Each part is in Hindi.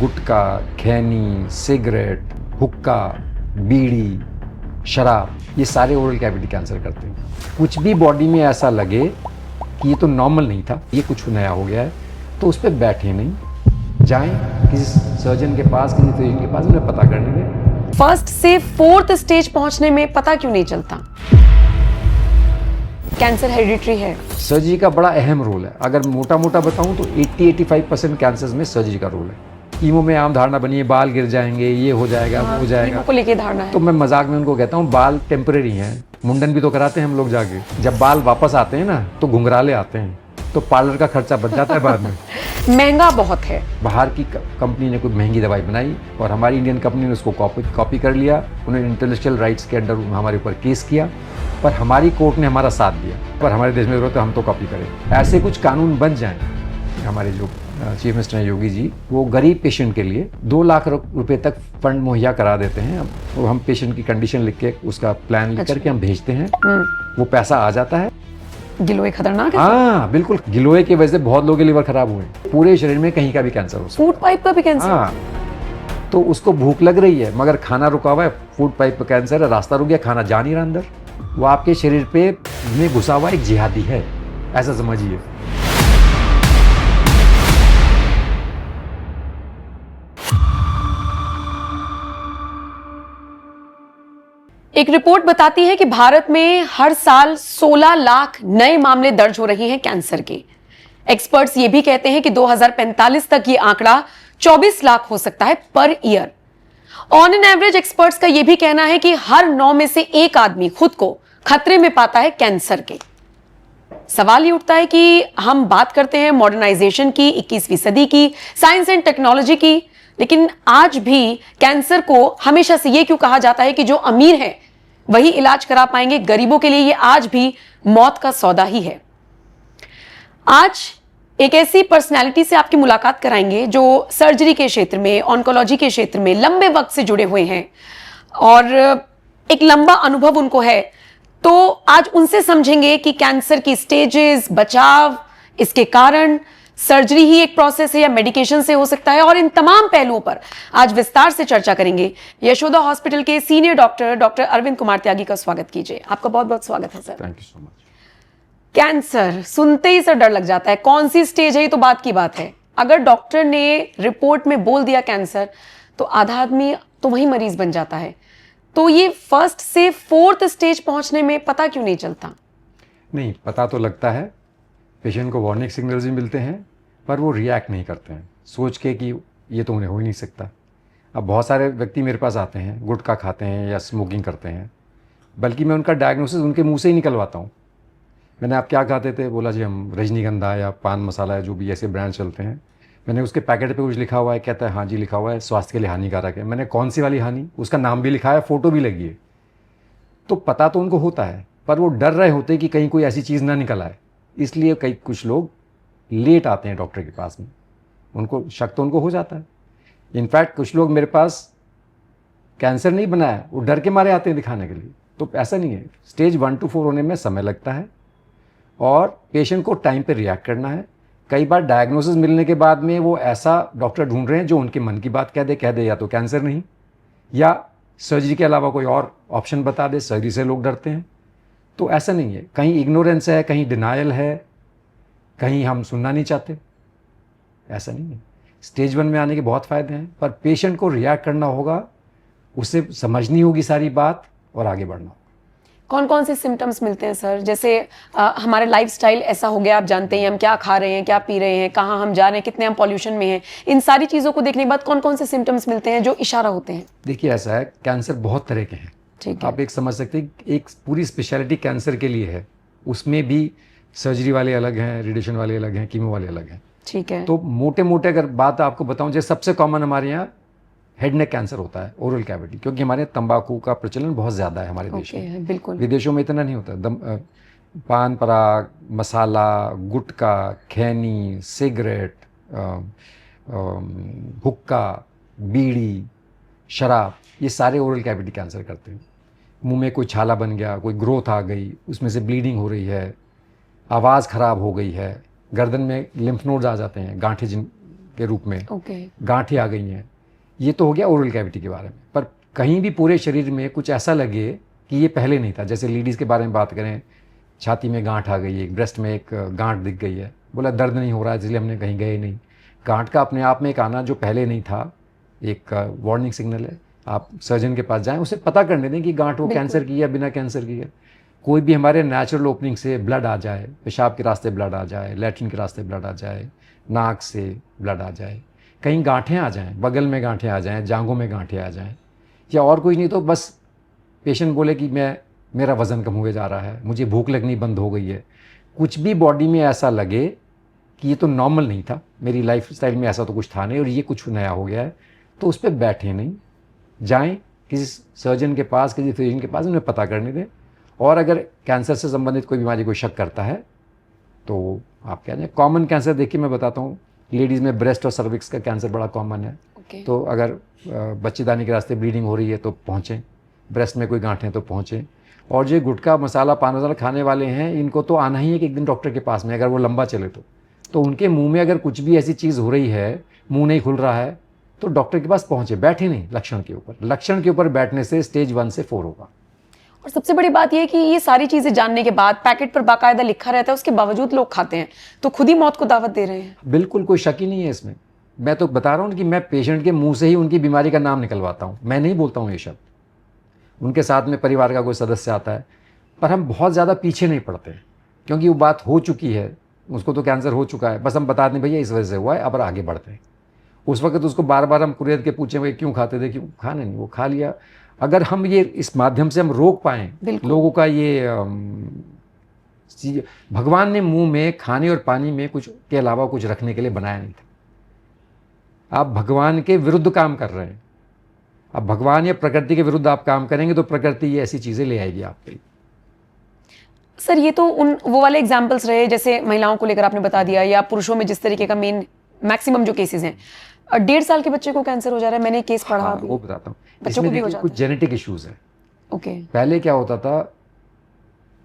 गुटखा, खैनी, सिगरेट, हुक्का, बीड़ी, शराब, ये सारे ओरल कैविटी कैंसर करते हैं। कुछ भी बॉडी में ऐसा लगे कि ये तो नॉर्मल नहीं था, ये कुछ नया हो गया है, तो उस पर बैठे नहीं, जाएं किसी सर्जन के पास, किसी फिजिशियन के पास, उन्हें पता करने दें। फर्स्ट से फोर्थ स्टेज पहुंचने में पता क्यों नहीं चलता? कैंसर हेरिडिटरी है? सर्जरी का बड़ा अहम रोल है। अगर मोटा मोटा बताऊं तो 80-85% कैंसर्स में सर्जरी का रोल है। कीमो में आम धारणा बनी है बाल गिर जाएंगे, ये हो जाएगा, वो हो जाएगा, को लेके धारणा है। तो मैं मजाक में उनको कहता हूँ बाल टेम्परेरी हैं, मुंडन भी तो कराते हैं हम लोग जाके। जब बाल वापस आते हैं ना तो घुंघराले आते हैं, तो पार्लर का खर्चा बच जाता है बाद में। महंगा बहुत है। बाहर की कंपनी ने कोई महंगी दवाई बनाई और हमारी इंडियन कंपनी ने उसको कॉपी कर लिया। उन्होंने इंटेलेक्चुअल राइट्स के अंडर हमारे ऊपर केस किया, पर हमारी कोर्ट ने हमारा साथ दिया। पर हमारे देश में जरूरत है हम तो कॉपी करें। ऐसे कुछ कानून बन जाएं। हमारे जो चीफ मिनिस्टर हैं योगी जी, वो गरीब पेशेंट के लिए 2 लाख रुपए तक फंड मुहैया करा देते हैं। वो हम पेशेंट की कंडीशन लिख के, उसका प्लान लिख करके हम भेजते हैं, वो पैसा आ जाता है। गिलोय खतरनाक है? हाँ बिल्कुल, गिलोय की वजह से बहुत लोगों के लीवर खराब हुए। पूरे शरीर में कहीं का भी कैंसर हो सकता है। फूड पाइप का भी कैंसर? हाँ, तो उसको भूख लग रही है मगर खाना रुका हुआ है, फूड पाइप का कैंसर है, रास्ता रुक गया, खाना जा नहीं रहा अंदर। वो आपके शरीर पे में घुसा हुआ एक जिहादी है, ऐसा समझिए। एक रिपोर्ट बताती है कि भारत में हर साल 16 लाख नए मामले दर्ज हो रहे हैं कैंसर के। एक्सपर्ट्स ये भी कहते हैं कि 2045 तक ये आंकड़ा 24 लाख हो सकता है per year. On an average experts का यह भी कहना है कि हर 9 में से 1 आदमी खुद को खतरे में पाता है कैंसर के। सवाल ये उठता है कि हम बात करते हैं मॉडर्नाइजेशन की, 21वीं सदी की, साइंस एंड टेक्नोलॉजी की, लेकिन आज भी कैंसर को हमेशा से ये क्यों कहा जाता है कि जो अमीर हैं वही इलाज करा पाएंगे, गरीबों के लिए ये आज भी मौत का सौदा ही है। आज एक ऐसी पर्सनालिटी से आपकी मुलाकात कराएंगे जो सर्जरी के क्षेत्र में, ऑन्कोलॉजी के क्षेत्र में लंबे वक्त से जुड़े हुए हैं और एक लंबा अनुभव उनको है। तो आज उनसे समझेंगे कि कैंसर की स्टेजेस, बचाव, इसके कारण, सर्जरी ही एक प्रोसेस है या मेडिकेशन से हो सकता है, और इन तमाम पहलुओं पर आज विस्तार से चर्चा करेंगे। यशोदा हॉस्पिटल के सीनियर डॉक्टर अरविंद कुमार त्यागी का स्वागत कीजिए। आपका बहुत बहुत स्वागत है sir. Thank you so much. Cancer सुनते ही सर डर लग जाता है, कौन सी स्टेज है ये तो बात की बात है। अगर डॉक्टर ने रिपोर्ट में बोल दिया कैंसर, तो आधा आदमी तो वही मरीज बन जाता है। तो ये फर्स्ट से फोर्थ स्टेज पहुंचने में पता क्यों नहीं चलता? नहीं, पता तो लगता है, पेशेंट को वार्निंग सिग्नल्स भी मिलते हैं, पर वो रिएक्ट नहीं करते हैं, सोच के कि ये तो उन्हें हो ही नहीं सकता। अब बहुत सारे व्यक्ति मेरे पास आते हैं, गुटखा खाते हैं या स्मोकिंग करते हैं, बल्कि मैं उनका डायग्नोसिस उनके मुंह से ही निकलवाता हूँ। मैंने आप क्या खाते थे? बोला जी हम रजनीगंधा या पान मसाला या जो भी ऐसे ब्रांड चलते हैं। मैंने उसके पैकेट पे कुछ लिखा हुआ है, कहता है हाँ जी लिखा हुआ है, स्वास्थ्य के लिए हानिकारक है। मैंने कौन सी वाली हानि, उसका नाम भी लिखा है, फ़ोटो भी लगी है। तो पता तो उनको होता है, पर वो डर रहे होते कि कहीं कोई ऐसी चीज़ ना निकल आए, इसलिए कुछ लोग लेट आते हैं डॉक्टर के पास में। उनको शक तो उनको हो जाता है। इनफैक्ट कुछ लोग मेरे पास कैंसर नहीं बना है, वो डर के मारे आते हैं दिखाने के लिए। तो ऐसा नहीं है, स्टेज 1 to 4 होने में समय लगता है और पेशेंट को टाइम पे रिएक्ट करना है। कई बार डायग्नोसिस मिलने के बाद में वो ऐसा डॉक्टर ढूंढ रहे हैं जो उनके मन की बात कह दे या तो कैंसर नहीं, या सर्जरी के अलावा कोई और ऑप्शन बता दे। सर्जरी से लोग डरते हैं, तो ऐसा नहीं है। कहीं इग्नोरेंस है, कहीं डिनायल है, कहीं हम सुनना नहीं चाहते, ऐसा नहीं है। स्टेज 1 में आने के बहुत फ़ायदे हैं, पर पेशेंट को रिएक्ट करना होगा, उसे समझनी होगी सारी बात और आगे बढ़ना होगा। कौन कौन से सिम्टम्स मिलते हैं सर? जैसे हमारा लाइफस्टाइल ऐसा हो गया, आप जानते हैं हम क्या खा रहे हैं, क्या पी रहे हैं, कहाँ हम जा रहे हैं, कितने हम पॉल्यूशन में हैं, इन सारी चीज़ों को देखने के बाद कौन कौन से सिम्टम्स मिलते हैं जो इशारा होते हैं? देखिए ऐसा है, कैंसर बहुत तरह के हैं। ठीक है। आप एक समझ सकते हैं, एक पूरी स्पेशलिटी कैंसर के लिए है, उसमें भी सर्जरी वाले अलग हैं, रेडिएशन वाले अलग हैं, कीमो वाले अलग हैं। ठीक है। तो मोटे मोटे अगर बात आपको बताऊं, जैसे सबसे कॉमन हमारे यहाँ हेड नेक कैंसर होता है, ओरल कैविटी, क्योंकि हमारे तंबाकू का प्रचलन बहुत ज़्यादा है हमारे देश में। बिल्कुल। विदेशों में इतना नहीं होता। पान पराग, मसाला, गुटखा, खैनी, सिगरेट, हुक्का, बीड़ी, शराब, ये सारे ओरल कैविटी कैंसर करते हैं। मुंह में कोई छाला बन गया, कोई ग्रोथ आ गई, उसमें से ब्लीडिंग हो रही है, आवाज़ ख़राब हो गई है, गर्दन में लिम्फ नोड्स आ जाते हैं, गांठें जिन के रूप में, ओके। गांठें आ गई हैं। ये तो हो गया ओरल कैविटी के बारे में। पर कहीं भी पूरे शरीर में कुछ ऐसा लगे कि ये पहले नहीं था, जैसे लेडीज़ के बारे में बात करें, छाती में गांठ आ गई है, ब्रेस्ट में एक गांठ दिख गई है, बोला दर्द नहीं हो रहा है इसलिए हमने कहीं गए नहीं। गांठ का अपने आप में एक आना जो पहले नहीं था, एक वार्निंग सिग्नल है। आप सर्जन के पास जाएं, उसे पता करने दें कि गांठ वो कैंसर की है बिना कैंसर की है। कोई भी हमारे नेचुरल ओपनिंग से ब्लड आ जाए, पेशाब के रास्ते ब्लड आ जाए, लैट्रिन के रास्ते ब्लड आ जाए, नाक से ब्लड आ जाए, कहीं गांठें आ जाएं, बगल में गांठें आ जाएं, जांघों में गांठें आ जाएं, या और कुछ नहीं तो बस पेशेंट बोले कि मेरा वज़न कम हुए जा रहा है, मुझे भूख लगनी बंद हो गई है, कुछ भी बॉडी में ऐसा लगे कि ये तो नॉर्मल नहीं था, मेरी लाइफ स्टाइल में ऐसा तो कुछ था नहीं और ये कुछ नया हो गया है, तो उस पर बैठे नहीं, जाएं किसी सर्जन के पास, किसी फिजिशियन के पास, उन्हें पता करने दें। और अगर कैंसर से संबंधित कोई बीमारी को शक करता है तो आप क्या जाए। कॉमन कैंसर देखिए मैं बताता हूँ, लेडीज़ में ब्रेस्ट और सर्विक्स का कैंसर बड़ा कॉमन है। तो अगर बच्चेदानी के रास्ते ब्लीडिंग हो रही है तो पहुँचें, ब्रेस्ट में कोई गांठें तो पहुँचें। और जो गुटखा मसाला पान मसाला खाने वाले हैं, इनको तो आना ही है कि एक दिन डॉक्टर के पास में, अगर वो लंबा चले तो उनके मुंह में अगर कुछ भी ऐसी चीज़ हो रही है, मुंह नहीं खुल रहा है, तो डॉक्टर के पास पहुँचे, बैठे नहीं लक्षण के ऊपर। लक्षण के ऊपर बैठने से स्टेज 1 से 4 होगा। और सबसे बड़ी बात यह है कि ये सारी चीजें जानने के बाद पैकेट पर बाकायदा लिखा रहता है, उसके बावजूद लोग खाते हैं, तो खुद ही मौत को दावत दे रहे हैं। बिल्कुल कोई शक ही नहीं है इसमें। मैं तो बता रहा हूँ कि मैं पेशेंट के मुंह से ही उनकी बीमारी का नाम निकलवाता हूँ, मैं नहीं बोलता हूँ ये शब्द। उनके साथ में परिवार का कोई सदस्य आता है, पर हम बहुत ज़्यादा पीछे नहीं पड़ते क्योंकि वो बात हो चुकी है, उसको तो कैंसर हो चुका है, बस हम बता दें भैया इस वजह से हुआ है, अब आगे बढ़ते हैं। उस वक्त उसको बार बार हम कुरेद के पूछें भाई क्यों खाते थे, क्यों खाने नहीं, वो खा लिया। अगर हम ये इस माध्यम से हम रोक पाएँ लोगों का ये भगवान ने मुंह में खाने और पानी में कुछ के अलावा कुछ रखने के लिए बनाया नहीं था। आप भगवान के विरुद्ध काम कर रहे हैं। अब भगवान या प्रकृति के विरुद्ध आप काम करेंगे तो प्रकृति ये ऐसी चीज़ें ले आएगी आपके लिए। सर ये तो वो वाले एग्जाम्पल्स रहे जैसे महिलाओं को लेकर आपने बता दिया, या पुरुषों में जिस तरीके का मैक्सिमम जो केसेस हैं। 1.5 साल के बच्चे को कैंसर हो जा रहा है, मैंने केस पढ़ा। वो बताता हूँ, बच्चों को भी हो इसमें जाता कुछ है। जेनेटिक इश्यूज है। ओके। पहले क्या होता था,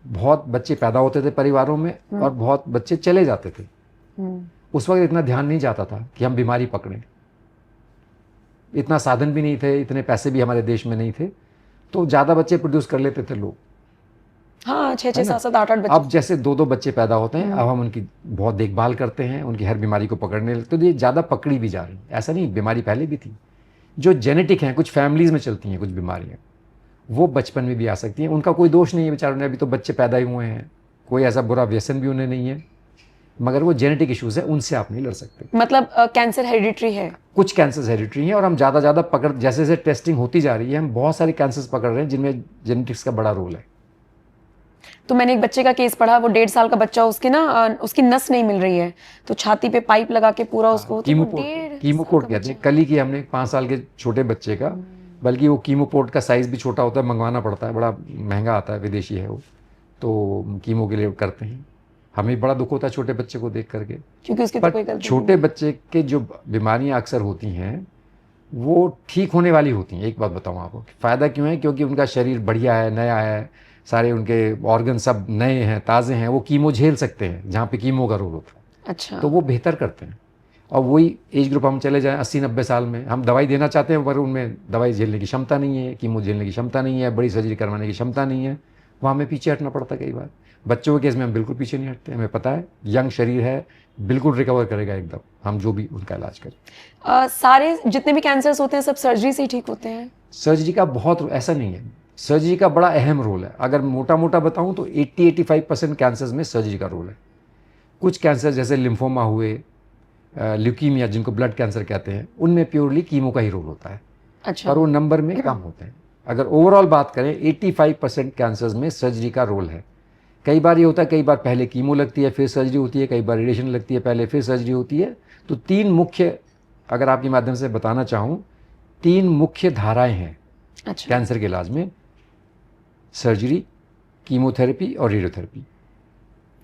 बहुत बच्चे पैदा होते थे परिवारों में और बहुत बच्चे चले जाते थे। उस वक्त इतना ध्यान नहीं जाता था कि हम बीमारी पकड़ें, इतना साधन भी नहीं थे, इतने पैसे भी हमारे देश में नहीं थे, तो ज़्यादा बच्चे प्रोड्यूस कर लेते थे लोग। हाँ, 6-6, 7-7, 8-8 बच्चे। अब जैसे 2-2 बच्चे पैदा होते हैं, अब हम उनकी बहुत देखभाल करते हैं, उनकी हर बीमारी को पकड़ने लगते, तो ये ज़्यादा पकड़ी भी जा रही है। ऐसा नहीं, बीमारी पहले भी थी। जो जेनेटिक हैं, कुछ फैमिलीज़ में चलती हैं कुछ बीमारियाँ, वो बचपन में भी आ सकती हैं। उनका कोई दोष नहीं है बेचारों ने, अभी तो बच्चे पैदा ही हुए हैं, कोई ऐसा बुरा व्यसन भी उन्हें नहीं है, मगर वो जेनेटिक इश्यूज़ है, उनसे आप नहीं लड़ सकते। मतलब कैंसर हेरिडिटरी है? कुछ कैंसर हेरिडिटरी हैं और हम ज़्यादा पकड़, जैसे जैसे टेस्टिंग होती जा रही है, हम बहुत सारे कैंसर्स पकड़ रहे हैं जिनमें जेनेटिक्स का बड़ा रोल है। तो मैंने एक बच्चे का केस पढ़ा, वो 1.5 साल का बच्चा, उसकी नस नहीं मिल रही है, तो छाती पे पाइप लगा के पूरा उसको कीमोपोर्ट कहते हैं। कल ही किया हमने 5 साल के छोटे बच्चे का, बल्कि वो कीमोपोर्ट का साइज़ भी छोटा होता है, मंगवाना पड़ता है, बड़ा महंगा आता है, विदेशी है वो, तो कीमो के लिए करते हैं। हमें बड़ा दुख होता है छोटे बच्चे को देख करके, क्योंकि उसकी तो कोई गलती छोटे बच्चे के जो बीमारियां अक्सर होती हैं वो ठीक होने वाली होती हैं। एक बात बताऊं आपको, फ़ायदा क्यों है, क्योंकि उनका शरीर बढ़िया है, नया है, सारे उनके ऑर्गन सब नए हैं, ताज़े हैं, वो कीमो झेल सकते हैं जहाँ पे कीमो का रोल होता है। अच्छा। तो वो बेहतर करते हैं। और वही एज ग्रुप हम चले जाएं 80-90 साल में, हम दवाई देना चाहते हैं पर उनमें दवाई झेलने की क्षमता नहीं है, कीमो झेलने की क्षमता नहीं है, बड़ी सर्जरी करवाने की क्षमता नहीं है, वहाँ हमें पीछे हटना पड़ता है कई बार। बच्चों के केस में हम बिल्कुल पीछे नहीं हटते, हमें पता है यंग शरीर है, बिल्कुल रिकवर करेगा एकदम, हम जो भी उनका इलाज करें। सारे जितने भी कैंसर्स होते हैं सब सर्जरी से ही ठीक होते हैं? सर्जरी का बहुत ऐसा नहीं है, सर्जरी का बड़ा अहम रोल है। अगर मोटा मोटा बताऊं तो 80-85% कैंसर्स में सर्जरी का रोल है। कुछ कैंसर जैसे लिम्फोमा हुए, ल्यूकीमिया जिनको ब्लड कैंसर कहते हैं, उनमें प्योरली कीमो का ही रोल होता है। अच्छा। पर वो नंबर में कम होते हैं। अगर ओवरऑल बात करें 85% कैंसर्स में सर्जरी का रोल है। कई बार ये होता है, कई बार पहले कीमो लगती है फिर सर्जरी होती है, कई बार रेडिएशन लगती है पहले फिर सर्जरी होती है। तो 3 मुख्य, अगर आपके माध्यम से बताना चाहूँ, 3 मुख्य धाराएं हैं कैंसर के इलाज में, सर्जरी, कीमोथेरेपी और रेडियोथेरेपी।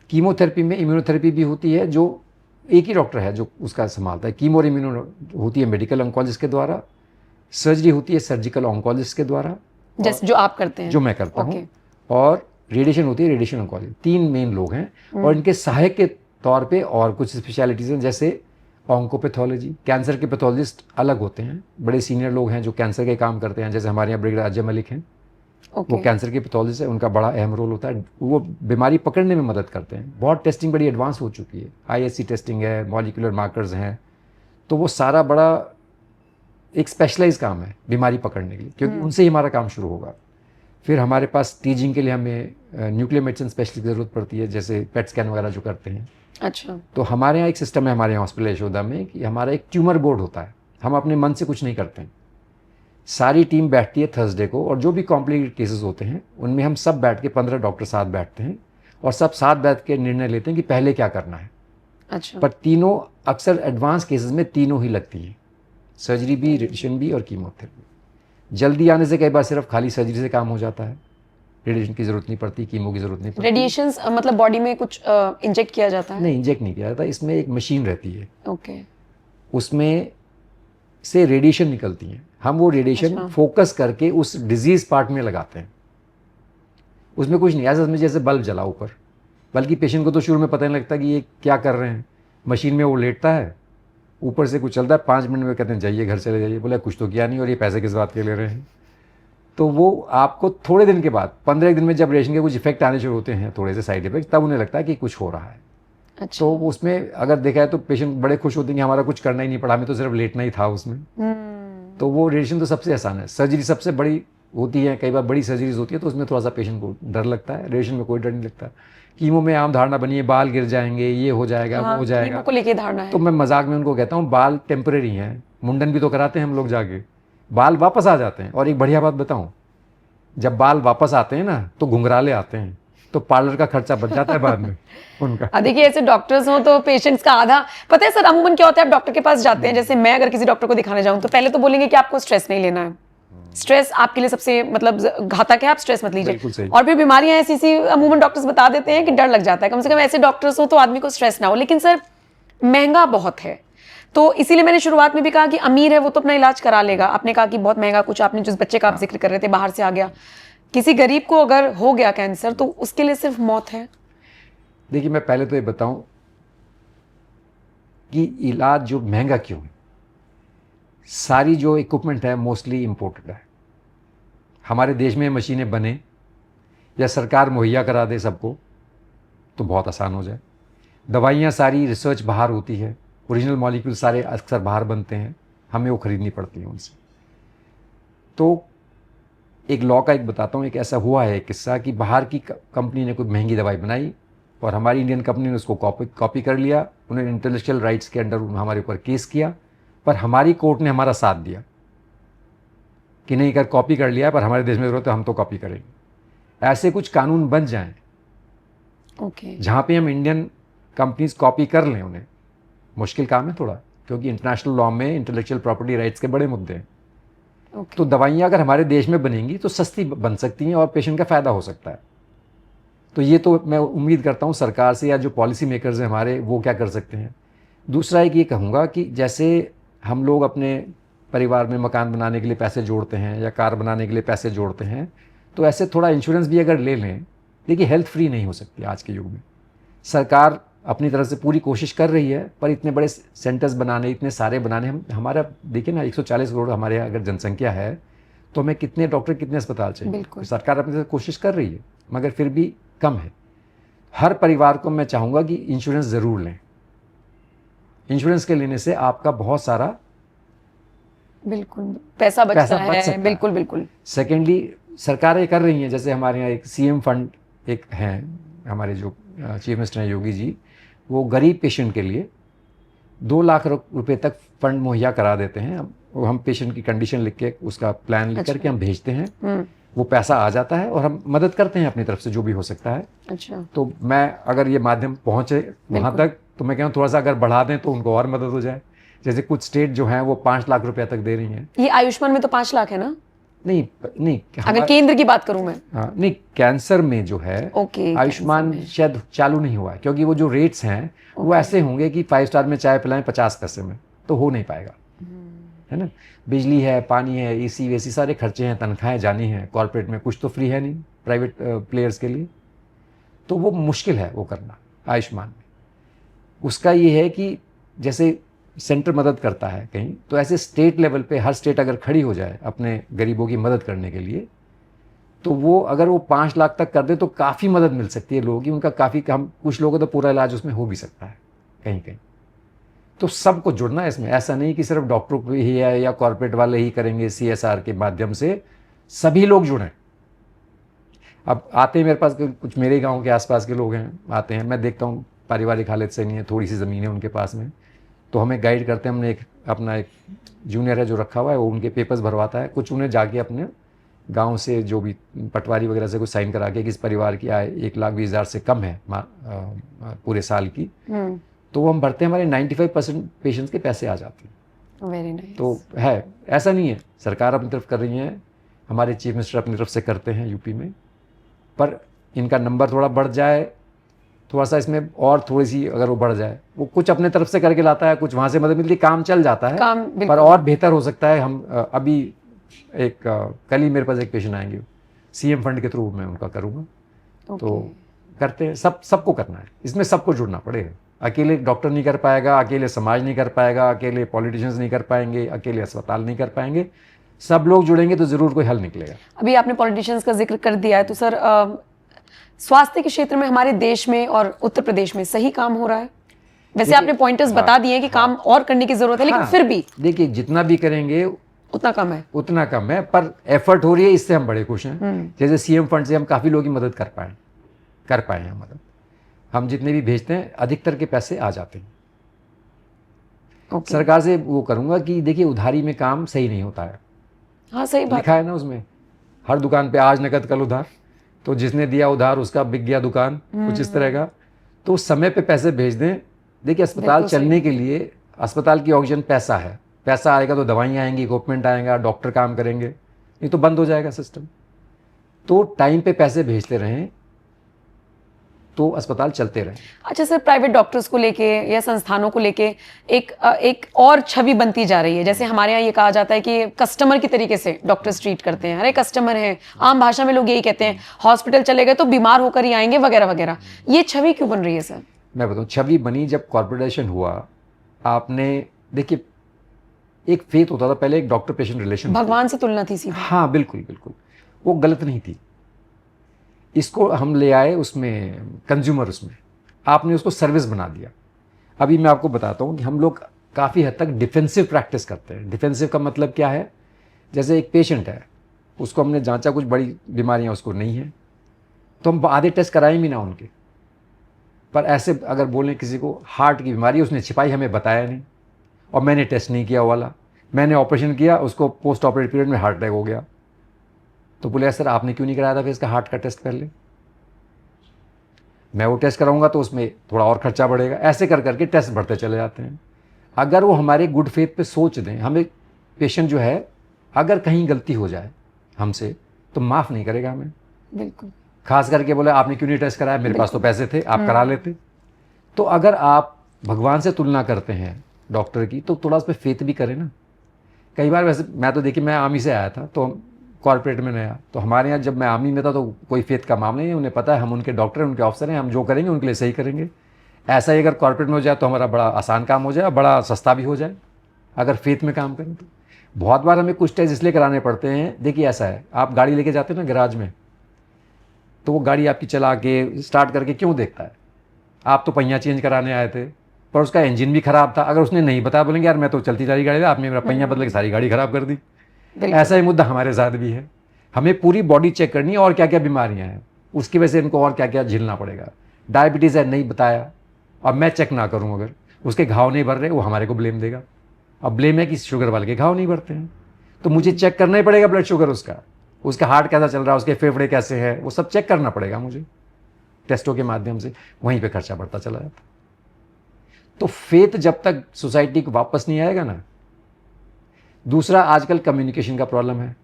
कीमोथेरेपी में इम्यूनोथेरेपी भी होती है, जो एक ही डॉक्टर है जो उसका संभालता है। कीमो और इम्यूनो होती है मेडिकल ऑन्कोलॉजिस्ट के द्वारा, सर्जरी होती है सर्जिकल ऑन्कोलॉजिस्ट के द्वारा, जैसे जो आप करते हैं, जो मैं करता हूँ, और रेडिएशन होती है रेडिएशन ऑन्कोलॉजी। 3 मेन लोग हैं और इनके सहायक के तौर पे और कुछ स्पेशलिटीज़ हैं, जैसे ऑन्कोपैथोलॉजी, कैंसर के पैथोलॉजिस्ट अलग होते हैं, बड़े सीनियर लोग हैं जो कैंसर के काम करते हैं, जैसे हमारे यहाँ ब्रिगेडियर अजय मलिक हैं, ओके वो कैंसर के पैथोलॉजिस्ट है, उनका बड़ा अहम रोल होता है, वो बीमारी पकड़ने में मदद करते हैं। बहुत टेस्टिंग बड़ी एडवांस हो चुकी है, ISC टेस्टिंग है, मॉलिक्यूलर मार्कर्स हैं, तो वो सारा बड़ा एक स्पेशलाइज काम है बीमारी पकड़ने के लिए, क्योंकि उनसे ही हमारा काम शुरू होगा। फिर हमारे पास टीजिंग के लिए हमें न्यूक्लियर मेडिसिन स्पेशलिस्ट की ज़रूरत पड़ती है, जैसे पेट स्कैन वगैरह जो करते हैं। अच्छा तो हमारे यहाँ एक सिस्टम है हमारे यहाँ हॉस्पिटल यशोदा में कि हमारा एक ट्यूमर बोर्ड होता है, हम अपने मन से कुछ नहीं करते हैं। सारी टीम बैठती है थर्सडे को, और जो भी कॉम्प्लिकेटेड केसेस होते हैं उनमें हम सब बैठ के 15 डॉक्टर साथ बैठते हैं और सब साथ बैठ के निर्णय लेते हैं कि पहले क्या करना है। अच्छा पर तीनों अक्सर एडवांस केसेस में तीनों ही लगती हैं, सर्जरी भी, रेडिएशन भी और कीमोथेरेपी। जल्दी आने से कई बार सिर्फ खाली सर्जरी से काम हो जाता है, रेडिएशन की जरूरत नहीं पड़ती, कीमो की जरूरत नहीं पड़ती। रेडिएशंस मतलब बॉडी में कुछ इंजेक्ट किया जाता है? नहीं, इंजेक्ट नहीं किया जाता, इसमें एक मशीन रहती है, ओके उसमें से रेडिएशन निकलती हैं, हम वो रेडिएशन अच्छा। फोकस करके उस डिजीज पार्ट में लगाते हैं। उसमें कुछ नहीं, ऐसा समझिए जैसे बल्ब जला ऊपर, बल्कि पेशेंट को तो शुरू में पता नहीं लगता कि ये क्या कर रहे हैं। मशीन में वो लेटता है, ऊपर से कुछ चलता है, 5 मिनट में कहते हैं जाइए घर चले जाइए, बोले कुछ तो किया नहीं और ये पैसे किस बात के ले रहे हैं। तो वो आपको थोड़े दिन के बाद, 15 दिन में जब रेडिएशन के कुछ इफेक्ट आने शुरू होते हैं, थोड़े से साइड इफेक्ट, तब उन्हें लगता है कि कुछ हो रहा है। अच्छा तो उसमें अगर देखा है तो पेशेंट बड़े खुश होते हैं कि हमारा कुछ करना ही नहीं पड़ा, हमें तो सिर्फ लेटना ही था उसमें। तो वो रेडिएशन तो सबसे आसान है। सर्जरी सबसे बड़ी होती है, कई बार बड़ी सर्जरीज होती है तो उसमें थोड़ा सा पेशेंट को डर लगता है, रेडिएशन में कोई डर नहीं लगता। कीमो में आम धारणा बनी है बाल गिर जाएंगे, ये हो जाएगा, वो हो जाएगा, कीमो को लेके धारणा है। तो मैं मजाक में उनको कहता हूँ बाल टेम्परेरी हैं, मुंडन भी तो कराते हैं हम लोग जाके, बाल वापस आ जाते हैं। और एक बढ़िया बात बताऊँ, जब बाल वापस आते हैं ना तो घुंघराले आते हैं, तो पार्लर का खर्चा बच जाता है बाद में उनका। देखिए ऐसे डॉक्टर्स हो तो पेशेंट्स का आधा, पता है सर अमूमन क्या होता है, आप डॉक्टर के पास जाते हैं, जैसे मैं अगर किसी डॉक्टर को दिखाने जाऊं तो पहले तो बोलेंगे कि आपको स्ट्रेस नहीं लेना है, स्ट्रेस आपके लिए सबसे मतलब घातक है, आप स्ट्रेस मत बिल्कुल लीजिए। सही। और फिर बीमारियां ऐसी सी अमूमन डॉक्टर्स बता देते हैं कि डर लग जाता है, कम से कम ऐसे डॉक्टर्स हो तो आदमी को स्ट्रेस ना हो। लेकिन सर महंगा बहुत है, तो इसीलिए मैंने शुरुआत में भी कहा कि अमीर है वो तो अपना इलाज करा लेगा। आपने कहा कि बहुत महंगा, कुछ आपने जिस बच्चे का आप जिक्र कर रहे थे बाहर से आ गया, किसी गरीब को अगर हो गया कैंसर तो उसके लिए सिर्फ मौत है। देखिए मैं पहले तो ये बताऊं कि इलाज जो महंगा क्यों है, सारी जो इक्विपमेंट है मोस्टली इंपोर्टेड है। हमारे देश में मशीनें बने या सरकार मुहैया करा दे सबको तो बहुत आसान हो जाए। दवाइयाँ सारी रिसर्च बाहर होती है, ओरिजिनल मॉलिक्यूल सारे अक्सर बाहर बनते हैं, हमें वो खरीदनी पड़ती है उनसे। तो एक लॉ का एक बताता हूँ, एक ऐसा हुआ है एक किस्सा कि बाहर की कंपनी ने कोई महंगी दवाई बनाई और हमारी इंडियन कंपनी ने उसको कॉपी कर लिया, उन्होंने इंटेलेक्चुअल राइट्स के अंडर हमारे ऊपर केस किया, पर हमारी कोर्ट ने हमारा साथ दिया कि नहीं कर कॉपी कर लिया पर हमारे देश में जरूरत है हम तो कॉपी करेंगे। ऐसे कुछ कानून बन जाएं ओके जहाँ पे हम इंडियन कंपनीज कॉपी कर लें उन्हें। मुश्किल काम है थोड़ा, क्योंकि इंटरनेशनल लॉ में इंटेलेक्चुअल प्रॉपर्टी राइट्स के बड़े मुद्दे हैं। तो दवाइयाँ अगर हमारे देश में बनेंगी तो सस्ती बन सकती हैं और पेशेंट का फ़ायदा हो सकता है। तो ये तो मैं उम्मीद करता हूँ सरकार से या जो पॉलिसी मेकर्स हैं हमारे, वो क्या कर सकते हैं। दूसरा एक ये कहूँगा कि जैसे हम लोग अपने परिवार में मकान बनाने के लिए पैसे जोड़ते हैं या कार बनाने के लिए पैसे जोड़ते हैं, तो ऐसे थोड़ा इंश्योरेंस भी अगर ले लें। देखिए हेल्थ फ्री नहीं हो सकती आज के युग में। सरकार अपनी तरफ से पूरी कोशिश कर रही है, पर इतने बड़े सेंटर्स बनाने, इतने सारे बनाने, हमारा देखिए ना 140 करोड़ हमारे यहाँ अगर जनसंख्या है तो हमें कितने डॉक्टर, कितने अस्पताल चाहिए। तो सरकार अपनी तरफ से कोशिश कर रही है मगर फिर भी कम है। हर परिवार को मैं चाहूँगा कि इंश्योरेंस ज़रूर लें। इंश्योरेंस के लेने से आपका बहुत सारा बिल्कुल पैसा बचता है। बिल्कुल बिल्कुल। सेकेंडली सरकारें कर रही हैं, जैसे हमारे यहाँ एक CM फंड एक हैं, हमारे जो चीफ मिनिस्टर हैं योगी जी, वो गरीब पेशेंट के लिए 2 लाख रुपए तक फंड मुहैया करा देते हैं। हम पेशेंट की कंडीशन लिख के, उसका प्लान लिख करके हम भेजते हैं, वो पैसा आ जाता है और हम मदद करते हैं अपनी तरफ से जो भी हो सकता है। अच्छा, तो मैं अगर ये माध्यम पहुंचे वहाँ तक तो मैं कहूँ थोड़ा सा अगर बढ़ा दें तो उनको और मदद हो जाए। जैसे कुछ स्टेट जो हैं वो 5 लाख रुपया तक दे रही हैं। ये आयुष्मान में तो 5 लाख है ना? नहीं अगर केंद्र की बात करूं मैं। हाँ, नहीं कैंसर में जो है आयुष्मान शायद चालू नहीं हुआ है, क्योंकि वो जो रेट्स हैं वो ऐसे होंगे कि 5 स्टार में चाय पिलाएं 50 पैसे में, तो हो नहीं पाएगा, है ना। बिजली है, पानी है, AC वेसी सारे खर्चे हैं, तनख्वाहें जानी हैं कॉर्पोरेट में, कुछ तो फ्री है नहीं प्राइवेट प्लेयर्स के लिए। तो वो मुश्किल है वो करना आयुष्मान में। उसका ये है कि जैसे सेंटर मदद करता है कहीं, तो ऐसे स्टेट लेवल पे हर स्टेट अगर खड़ी हो जाए अपने गरीबों की मदद करने के लिए, तो वो अगर वो 5 लाख तक कर दे तो काफ़ी मदद मिल सकती है लोगों की, उनका काफ़ी हम कुछ लोगों का तो पूरा इलाज उसमें हो भी सकता है कहीं कहीं। तो सबको जुड़ना है इसमें, ऐसा नहीं कि सिर्फ डॉक्टरों को ही है या कॉर्पोरेट वाले ही करेंगे, CSR के माध्यम से सभी लोग जुड़ें। अब आते हैं मेरे पास कुछ मेरे गांव के आसपास के लोग हैं, आते हैं, मैं देखता हूँ पारिवारिक हालत सही नहीं है, थोड़ी सी ज़मीन है उनके पास में, तो हमें गाइड करते हैं। हमने अपना एक जूनियर है जो रखा हुआ है, वो उनके पेपर्स भरवाता है, कुछ उन्हें जाके अपने गांव से जो भी पटवारी वगैरह से कुछ साइन करा के कि इस परिवार की आय 1,20,000 से कम है पूरे साल की, तो वो हम भरते हैं, हमारे 95% पेशेंट्स के पैसे आ जाते हैं। Very nice. तो है, ऐसा नहीं है, सरकार अपनी तरफ कर रही है, हमारे चीफ मिनिस्टर अपनी तरफ से करते हैं यूपी में, पर इनका नंबर थोड़ा बढ़ जाए, थोड़ा सा इसमें और थोड़ी सी अगर वो बढ़ जाए, वो कुछ अपने तरफ से करके लाता है, कुछ वहाँ से मदद मिलती है, काम चल जाता है, काम पर और बेहतर हो सकता है। हम अभी कल ही मेरे पास एक पेशेंट आएंगे, CM फंड के थ्रू मैं उनका करूँगा। तो करते हैं, सबको करना है इसमें, सबको जुड़ना पड़ेगा। अकेले डॉक्टर नहीं कर पाएगा, अकेले समाज नहीं कर पाएगा, अकेले पॉलिटिशियंस नहीं कर पाएंगे, अकेले अस्पताल नहीं कर पाएंगे, सब लोग जुड़ेंगे तो ज़रूर कोई हल निकलेगा। अभी आपने पॉलिटिशियंस का जिक्र कर दिया है, तो सर स्वास्थ्य के क्षेत्र में हमारे देश में और उत्तर प्रदेश में सही काम हो रहा है? वैसे आपने पॉइंटर्स बता दिए कि काम और करने की जरूरत है, लेकिन फिर भी देखिए जितना भी करेंगे उतना कम है, पर एफर्ट हो रही है, इससे हम बड़े खुश हैं। जैसे CM फंड से हम काफ़ी लोगों की मदद कर पाए हैं मदद। हम जितने भी भेजते हैं अधिकतर के पैसे आ जाते हैं। सरकार से वो करूँगा कि देखिए उधारी में काम सही नहीं होता है। हाँ सही बात, लिखा है ना उसमें, हर दुकान पे आज नकद कल उधार, तो जिसने दिया उधार उसका बिक गया दुकान, कुछ इस तरह का। तो समय पे पैसे भेज दें। देखिए अस्पताल चलने के लिए, अस्पताल की ऑक्सीजन पैसा है, पैसा आएगा तो दवाइयाँ आएंगी, इक्विपमेंट आएगा, डॉक्टर काम करेंगे, नहीं तो बंद हो जाएगा सिस्टम। तो टाइम पे पैसे भेजते रहें तो अस्पताल चलते रहें। अच्छा सर, प्राइवेट डॉक्टर्स को लेके या संस्थानों को लेके एक और छवि बनती जा रही है। जैसे हमारे यहाँ ये कहा जाता है कि कस्टमर की तरीके से डॉक्टर्स ट्रीट करते हैं, अरे कस्टमर है, आम भाषा में लोग यही कहते हैं, हॉस्पिटल चले गए तो बीमार होकर ही आएंगे वगैरह वगैरह। ये छवि क्यों बन रही है सर? मैं बताऊँ, छवि बनी जब कॉर्पोरेटाइजेशन हुआ। आपने देखिए एक फेथ होता था पहले, एक डॉक्टर पेशेंट रिलेशन, भगवान से तुलना थी सीधी। हाँ बिल्कुल बिल्कुल, वो गलत नहीं थी। इसको हम ले आए उसमें कंज्यूमर, उसमें आपने उसको सर्विस बना दिया। अभी मैं आपको बताता हूँ कि हम लोग काफ़ी हद तक डिफेंसिव प्रैक्टिस करते हैं। डिफेंसिव का मतलब क्या है? जैसे एक पेशेंट है, उसको हमने जांचा, कुछ बड़ी बीमारियां उसको नहीं है, तो हम आधे टेस्ट कराएं भी ना उनके। पर ऐसे अगर बोलें किसी को हार्ट की बीमारी, उसने छिपाई, हमें बताया नहीं, और मैंने टेस्ट नहीं किया वाला, मैंने ऑपरेशन किया, उसको पोस्ट ऑपरेटिव पीरियड में हार्ट अटैक हो गया, तो बोले सर आपने क्यों नहीं कराया था फिर इसका हार्ट का टेस्ट पहले? मैं वो टेस्ट कराऊंगा तो उसमें थोड़ा और खर्चा बढ़ेगा। ऐसे कर करके टेस्ट बढ़ते चले जाते हैं। अगर वो हमारे गुड फेथ पे सोच दें, हमें पेशेंट जो है अगर कहीं गलती हो जाए हमसे तो माफ़ नहीं करेगा हमें। बिल्कुल। खास करके बोले आपने क्यों नहीं टेस्ट कराया, मेरे पास तो पैसे थे, आप करा लेते। तो अगर आप भगवान से तुलना करते हैं डॉक्टर की, तो थोड़ा उस पर फेथ भी करें ना। कई बार वैसे मैं तो देखिए, मैं आर्मी से आया था, तो कॉर्पोरेट में नया, तो हमारे यहाँ जब मैं आर्मी में था तो कोई फेथ का मामला नहीं है, उन्हें पता है हम उनके डॉक्टर हैं, उनके ऑफिसर हैं, हम जो करेंगे उनके लिए सही करेंगे। ऐसा ही अगर कॉर्पोरेट में हो जाए तो हमारा बड़ा आसान काम हो जाए, बड़ा सस्ता भी हो जाए अगर फेथ में काम करें तो। बहुत बार हमें कुछ टेस्ट इसलिए कराने पड़ते हैं। देखिए ऐसा है, आप गाड़ी लेके जाते हैं ना गैराज में, तो वो गाड़ी आपकी चला के स्टार्ट करके क्यों देखता है? आप तो पहिया चेंज कराने आए थे, पर उसका इंजन भी खराब था। अगर उसने नहीं बताया, बोलेंगे यार मैं तो चलती जा रही गाड़ी, आपने मेरा पहिया बदल के सारी गाड़ी खराब कर दी। ऐसा ही मुद्दा हमारे साथ भी है। हमें पूरी बॉडी चेक करनी है और क्या क्या बीमारियां हैं, उसकी वजह से इनको और क्या क्या झेलना पड़ेगा। डायबिटीज़ है, नहीं बताया, और मैं चेक ना करूं, अगर उसके घाव नहीं भर रहे, वो हमारे को ब्लेम देगा। अब ब्लेम है कि शुगर वाले के घाव नहीं भरते हैं, तो मुझे चेक करना ही पड़ेगा ब्लड शुगर उसका हार्ट कैसा चल रहा है, उसके फेफड़े कैसे हैं, वो सब चेक करना पड़ेगा मुझे टेस्टों के माध्यम से। वहीं पे खर्चा बढ़ता चला जाता। तो फेथ जब तक सोसाइटी को वापस नहीं आएगा ना। दूसरा, आजकल कम्युनिकेशन का प्रॉब्लम है,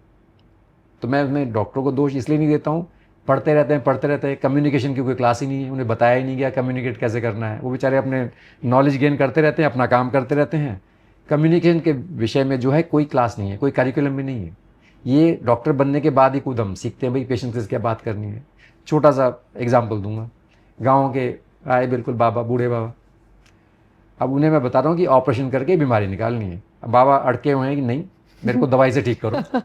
तो मैं उसमें डॉक्टरों को दोष इसलिए नहीं देता हूँ, पढ़ते रहते हैं, कम्युनिकेशन की कोई क्लास ही नहीं है, उन्हें बताया ही नहीं गया कम्युनिकेट कैसे करना है। वो बेचारे अपने नॉलेज गेन करते रहते हैं, अपना काम करते रहते हैं। कम्युनिकेशन के विषय में जो है कोई क्लास नहीं है, कोई करिकुलम में नहीं है। ये डॉक्टर बनने के बाद ही कूदम सीखते हैं भाई पेशेंट से क्या बात करनी है। छोटा सा एग्जाम्पल दूंगा, गाँव के आए बिल्कुल बाबा, बूढ़े बाबा, अब उन्हें मैं बता रहा हूँ कि ऑपरेशन करके बीमारी निकालनी है। अब बाबा अड़के हुए हैं कि नहीं, मेरे को दवाई से ठीक करो।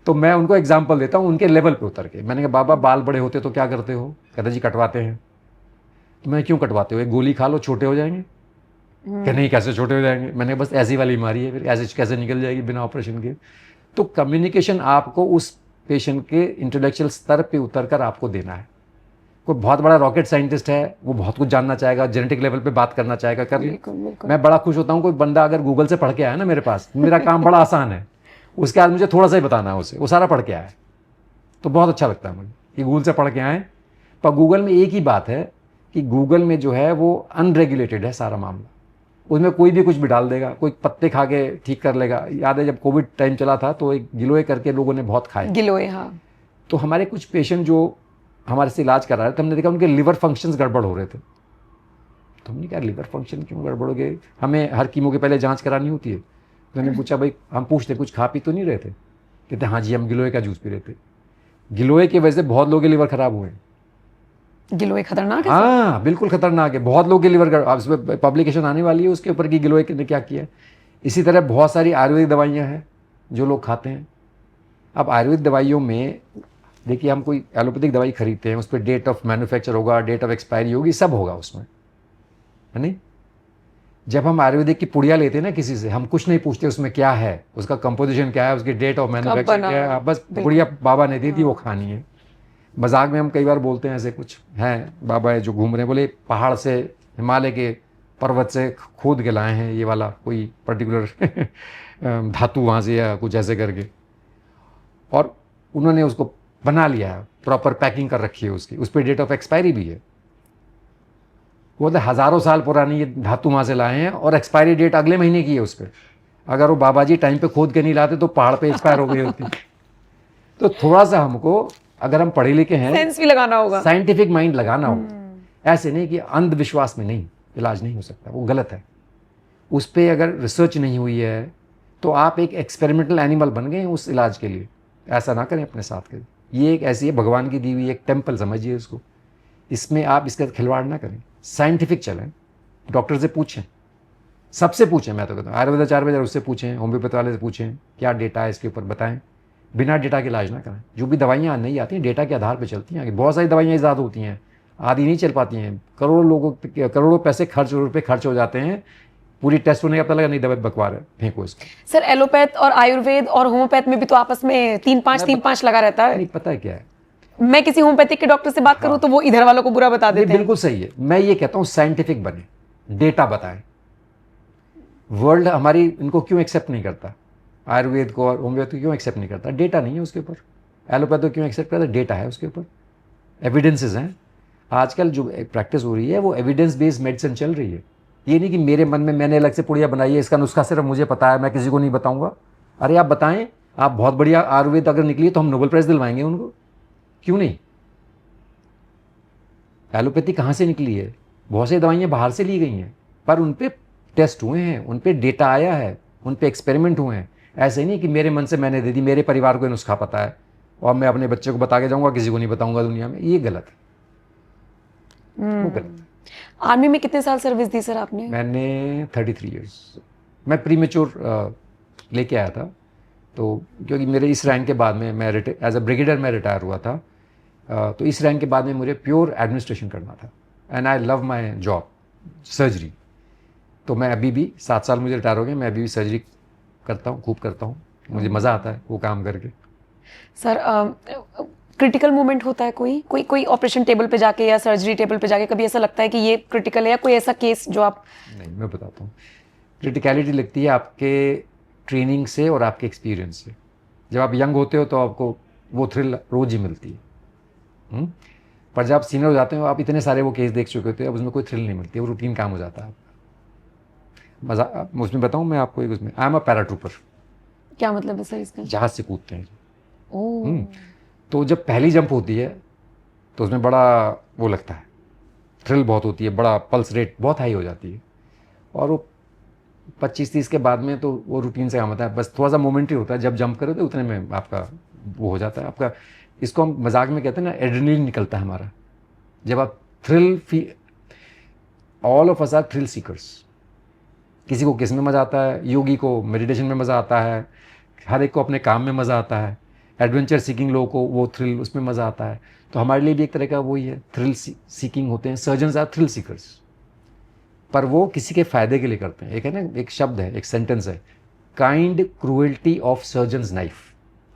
तो मैं उनको एग्जाम्पल देता हूँ उनके लेवल पे उतर के। मैंने कहा बाबा बाल बड़े होते तो क्या करते हो? कहते जी कटवाते हैं। तो मैं क्यों कटवाते हो? एक गोली खा लो छोटे हो जाएंगे। कि नहीं कैसे छोटे हो जाएंगे? मैंने कहा बस ऐसी वाली बीमारी है, फिर ऐसे कैसे निकल जाएगी बिना ऑपरेशन के? तो कम्युनिकेशन आपको उस पेशेंट के इंटेलेक्चुअल स्तर पे उतर कर आपको देना है। कोई बहुत बड़ा रॉकेट साइंटिस्ट है, वो बहुत कुछ जानना चाहेगा, जेनेटिक लेवल पे बात करना चाहेगा, कर ले। मैं बड़ा खुश होता हूँ कोई बंदा अगर गूगल से पढ़ के आया ना मेरे पास, मेरा काम बड़ा आसान है। उसके बाद मुझे थोड़ा सा ही बताना है उसे, वो सारा पढ़ के आया, तो बहुत अच्छा लगता है मुझे कि गूगल से पढ़ के आए। पर गूगल में एक ही बात है कि गूगल में जो है वो अनरेगुलेटेड है सारा मामला। उसमें कोई भी कुछ भी डाल देगा, कोई पत्ते खा के ठीक कर लेगा। याद है जब कोविड टाइम चला था तो एक गिलोय करके लोगों ने बहुत खाए, गिलोय, हाँ। तो हमारे कुछ पेशेंट जो हमारे से इलाज करा रहे थे, हमने देखा उनके लिवर फंक्शंस गड़बड़ हो रहे थे। तो हमने कहा लिवर फंक्शन क्यों गड़बड़ हो गए? हमें हर कीमो के पहले जांच करानी होती है। तो मैंने पूछा भाई, हम पूछते कुछ खा पी तो नहीं रहे थे? कहते हाँ जी हम गिलोय का जूस पी रहे थे। गिलोय की वजह से बहुत लोगों के लिवर खराब हुए। गिलोय खतरनाक है? हाँ बिल्कुल खतरनाक है, बहुत लोगों के लिवर। अब इसमें पब्लिकेशन आने वाली है उसके ऊपर कि गिलोय ने क्या किया। इसी तरह बहुत सारी आयुर्वेदिक दवाइयाँ हैं जो लोग खाते हैं। अब आयुर्वेदिक दवाइयों में देखिए, हम कोई एलोपैथिक दवाई खरीदते हैं, उस पर डेट ऑफ मैन्युफैक्चर होगा, डेट ऑफ एक्सपायरी होगी, सब होगा उसमें, है नहीं? जब हम आयुर्वेदिक की पुड़िया लेते हैं ना किसी से, हम कुछ नहीं पूछते उसमें क्या है, उसका कंपोजिशन क्या है, उसकी डेट ऑफ मैन्युफैक्चर क्या है, बस पुड़िया बाबा ने दी थी वो खानी है। मजाक में हम कई बार बोलते हैं ऐसे कुछ हैं बाबा है जो घूम रहे हैं, बोले पहाड़ से, हिमालय के पर्वत से खोद के लाए हैं ये वाला कोई पर्टिकुलर धातु वहाँ से या कुछ ऐसे करके, और उन्होंने उसको बना लिया है, प्रॉपर पैकिंग कर रखी है उसकी, उस पर डेट ऑफ एक्सपायरी भी है। वो तो हज़ारों साल पुरानी ये धातु वहाँ से लाए हैं और एक्सपायरी डेट अगले महीने की है उस पर। अगर वो बाबा जी टाइम पे खोद के नहीं लाते तो पहाड़ पे एक्सपायर हो गई होती। तो थोड़ा सा हमको, अगर हम पढ़े लिखे हैं, सेंस भी लगाना होगा, साइंटिफिक माइंड लगाना होगा। ऐसे नहीं कि अंधविश्वास में नहीं, इलाज नहीं हो सकता, वो गलत है। उस पर अगर रिसर्च नहीं हुई है तो आप एक एक्सपेरिमेंटल एनिमल बन गए उस इलाज के लिए। ऐसा ना करें अपने साथ के। ये एक ऐसी है भगवान की दी हुई एक टेम्पल समझिए इसको, इसमें आप इसका खिलवाड़ ना करें। साइंटिफिक चलें, डॉक्टर से पूछें, सबसे पूछें। मैं तो कहता हूँ आयुर्वेदाचार्य उससे पूछें, होम्योपैथ वाले से पूछें क्या डेटा है इसके ऊपर, बताएं। बिना डेटा के इलाज ना करें। जो भी दवाइयाँ नहीं आती हैं डेटा के आधार पर चलती हैं। बहुत सारी दवाइयाँ ईजाद होती हैं, आधी नहीं चल पाती हैं, करोड़ों पैसे रुपये खर्च हो जाते हैं, पूरी टेस्ट होने का पता लगा नहीं दवा बकवार है, फेंको इसको। सर एलोपैथ और आयुर्वेद और होम्योपैथ में भी तो आपस में 3-5 लगा रहता है। नहीं पता है क्या है, मैं किसी होम्योपैथिक के डॉक्टर से बात करूं तो वो इधर वालों को बुरा बता देते हैं। बिल्कुल सही है। मैं ये कहता हूँ साइंटिफिक बने, डेटा बताएं। वर्ल्ड हमारी इनको क्यों एक्सेप्ट नहीं करता, आयुर्वेद को और होम्योपैथ को क्यों एक्सेप्ट नहीं करता? डेटा नहीं है उसके ऊपर। एलोपैथ को क्यों एक्सेप्ट करता? डेटा है उसके ऊपर, एविडेंसेस हैं। आजकल जो प्रैक्टिस हो रही है वो एविडेंस बेस्ड मेडिसिन चल रही है। ये नहीं कि मेरे मन में मैंने अलग से पुड़िया बनाई है, इसका नुस्खा सिर्फ मुझे पता है, मैं किसी को नहीं बताऊंगा। अरे आप बताएं, आप बहुत बढ़िया आयुर्वेद अगर निकली तो हम नोबेल प्राइज दिलवाएंगे उनको, क्यों नहीं? एलोपैथी कहाँ से निकली है? बहुत सी दवाइयाँ बाहर से ली गई हैं, पर उन पर टेस्ट हुए हैं, उन पर डेटा आया है, उन पर एक्सपेरिमेंट हुए हैं। ऐसे नहीं कि मेरे मन से मैंने दे दी, मेरे परिवार को नुस्खा पता है और मैं अपने बच्चे को बता के जाऊँगा, किसी को नहीं बताऊँगा दुनिया में। ये गलत है, वो गलत है। आर्मी में कितने साल सर्विस दी सर आपने? मैंने 33 ईयर्स। मैं प्रीमेच्योर लेके आया था, तो क्योंकि मेरे इस रैंक के बाद में मैं एज अ ब्रिगेडियर मैं रिटायर हुआ था, तो इस रैंक के बाद में मुझे प्योर एडमिनिस्ट्रेशन करना था। And I love my job, surgery. तो मैं अभी भी 7 साल मुझे रिटायर हो गए, मैं अभी भी सर्जरी करता हूँ, खूब करता हूँ, मुझे मज़ा आता है वो काम करके। सर क्रिटिकल मोमेंट होता है कोई ऑपरेशन टेबल पे जाके या सर्जरी टेबल पे जाके कभी ऐसा लगता है कि ये क्रिटिकल है, या कोई ऐसा केस जो आप? नहीं, मैं बताता हूँ। क्रिटिकलिटी लगती है आपके ट्रेनिंग से और आपके एक्सपीरियंस से। जब आप यंग होते हो तो आपको वो थ्रिल रोज ही मिलती है, पर जब आप सीनियर हो जाते हो, आप इतने सारे वो केस देख चुके होते हैं, अब उसमें कोई थ्रिल नहीं मिलती है, वो रूटीन काम हो जाता है आपका। मजा उसमें बताऊँ मैं आपको एक, उसमें आई एम अ पैराट्रूपर। क्या मतलब है सर इसका? जहाज से कूदते हैं। ओह। तो जब पहली जंप होती है तो उसमें बड़ा वो लगता है, थ्रिल बहुत होती है, बड़ा पल्स रेट बहुत हाई हो जाती है, और वो 25-30 के बाद में तो वो रूटीन से काम होता है, बस थोड़ा सा मोमेंटरी होता है। जब जंप करो तो उतने में आपका वो हो जाता है आपका, इसको हम मजाक में कहते हैं ना, एड्रेनलिन निकलता है हमारा। जब आप thrill all of us are thrill seekers. किसी को किस में मज़ा आता है, योगी को मेडिटेशन में मज़ा आता है, हर एक को अपने काम में मज़ा आता है, एडवेंचर सीकिंग लोगों को वो थ्रिल उसमें मज़ा आता है। तो हमारे लिए भी एक तरह का वही है, थ्रिल सीकिंग होते हैं, सर्जन्स आर थ्रिल सीकर्स, पर वो किसी के फ़ायदे के लिए करते हैं। एक है ना, एक शब्द है, एक सेंटेंस है, kind cruelty of surgeons knife.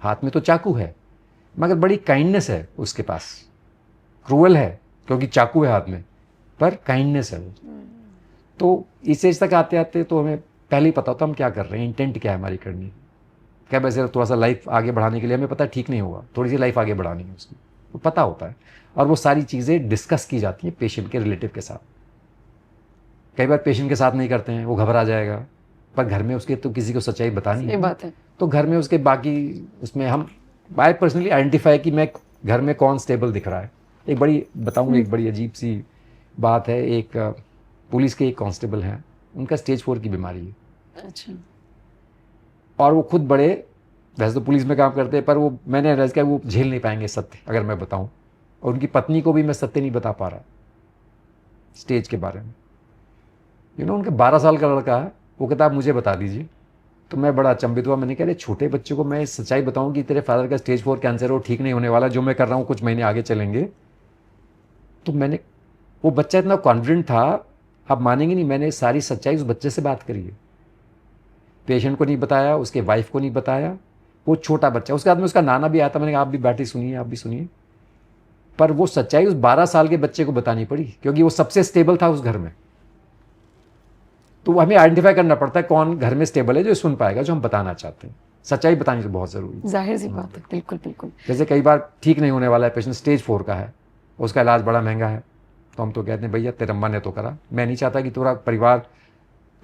हाथ में तो चाकू है मगर बड़ी काइंडनेस है उसके पास, क्रूअल है क्योंकि चाकू है हाथ में, पर काइंडनेस है वो। तो इस एज तक आते आते तो हमें पहले ही पता होता हम क्या कर रहे हैं, इंटेंट क्या है हमारी करनी। क्या वैसे थोड़ा सा लाइफ आगे बढ़ाने के लिए हमें पता है ठीक नहीं होगा, थोड़ी सी लाइफ आगे बढ़ानी है उसकी, वो पता होता है। और वो सारी चीज़ें डिस्कस की जाती हैं पेशेंट के रिलेटिव के साथ। कई बार पेशेंट के साथ नहीं करते हैं, वो घबरा जाएगा, पर घर में उसके तो किसी को सच्चाई बतानी है, बात है। तो घर में उसके बाकी उसमें हम आई पर्सनली आइडेंटिफाई कि मैं घर में कौन स्टेबल दिख रहा है। एक बड़ी बताऊँ, एक बड़ी अजीब सी बात है। एक पुलिस के एक कांस्टेबल हैं, उनका स्टेज 4 की बीमारी है। अच्छा। और वो खुद बड़े, वैसे तो पुलिस में काम करते हैं, पर वो मैंने रियलाइज किया वो झेल नहीं पाएंगे सत्य अगर मैं बताऊं। और उनकी पत्नी को भी मैं सत्य नहीं बता पा रहा स्टेज के बारे में। उनके 12 साल का लड़का है, वो कहता आप मुझे बता दीजिए। तो मैं बड़ा अचंभित हुआ, मैंने कहा अरे छोटे बच्चे को मैं सच्चाई बताऊं कि तेरे फादर का स्टेज 4 कैंसर है, वो ठीक नहीं होने वाला, जो मैं कर रहा हूँ कुछ महीने आगे चलेंगे। तो मैंने, वो बच्चा इतना कॉन्फिडेंट था, आप मानेंगे नहीं, मैंने सारी सच्चाई उस बच्चे से बात करी है। पेशेंट को नहीं बताया, उसके वाइफ को नहीं बताया, वो छोटा बच्चा, उसके बाद में उसका नाना भी आया था, मैंने कहा आप भी बैठे सुनिए, आप भी सुनिए। पर वो सच्चाई उस 12 साल के बच्चे को बतानी पड़ी, क्योंकि वो सबसे स्टेबल था उस घर में। तो हमें आइडेंटिफाई करना पड़ता है कौन घर में स्टेबल है, जो सुन पाएगा जो हम बताना चाहते हैं। सच्चाई बतानी तो बहुत ज़रूरी है, जाहिर सी बात है, बिल्कुल बिल्कुल। जैसे कई बार ठीक नहीं होने वाला है पेशेंट, स्टेज 4 का है, उसका इलाज बड़ा महंगा है, तो हम तो कहते हैं भैया तेरे अम्मा ने तो करा, मैं नहीं चाहता कि पूरा परिवार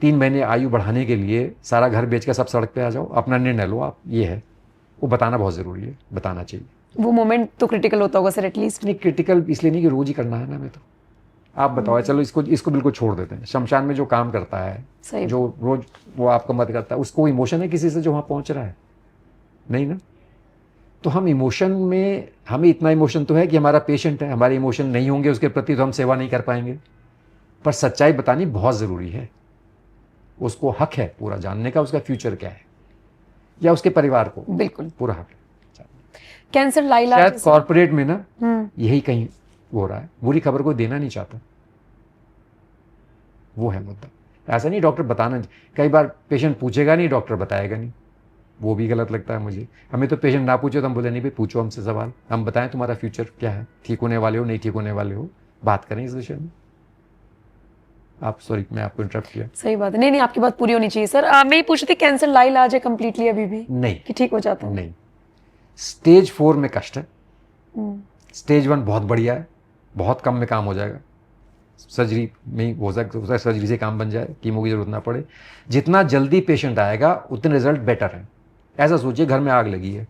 3 महीने आयु बढ़ाने के लिए सारा घर बेच कर सब सड़क पे आ जाओ, अपना निर्णय लो आप। ये है, वो बताना बहुत ज़रूरी है, बताना चाहिए। वो मोमेंट तो क्रिटिकल होता होगा सर एटलीस्ट। नहीं क्रिटिकल इसलिए नहीं कि रोज ही करना है ना, हमें तो आप बताओ, चलो इसको बिल्कुल छोड़ देते हैं। शमशान में जो काम करता है, सही जो रोज वो आपका मत करता है, उसको इमोशन है किसी से जो वहाँ पहुँच रहा है? नहीं ना। तो हम इमोशन में, हमें इतना इमोशन तो है कि हमारा पेशेंट है, हमारे इमोशन नहीं होंगे उसके प्रति तो हम सेवा नहीं कर पाएंगे। पर सच्चाई बतानी बहुत ज़रूरी है। उसको हक है पूरा जानने का, उसका फ्यूचर क्या है, या उसके परिवार को बिल्कुल पूरा हक है। कैंसर लाइलाज शायद कॉर्पोरेट में ना यही कहीं हो रहा है, बुरी खबर को देना नहीं चाहता, वो है मुद्दा। ऐसा नहीं डॉक्टर बताना नहीं, कई बार पेशेंट पूछेगा नहीं, डॉक्टर बताएगा नहीं, वो भी गलत लगता है मुझे। हमें तो पेशेंट ना पूछे तो हम बोले नहीं भाई पूछो हमसे सवाल, हम बताएं तुम्हारा फ्यूचर क्या है, ठीक होने वाले हो नहीं ठीक होने वाले हो, बात करें इस विषय में। आप सॉरी मैं आपको इंटरप्ट किया। सही बात है, नहीं नहीं आपकी बात पूरी होनी चाहिए सर। मैं ये पूछ रही थी कैंसर लाइलाज है कंप्लीटली अभी भी? नहीं कि ठीक हो जाता है? नहीं, स्टेज 4 में कष्ट है, स्टेज 1 बहुत बढ़िया है, बहुत कम में काम हो जाएगा, सर्जरी में ही हो सकता है, सर्जरी से काम बन जाए, कीमो की जरूरत ना पड़े। जितना जल्दी पेशेंट आएगा उतने रिजल्ट बेटर हैं। ऐसा सोचिए घर में आग लगी है,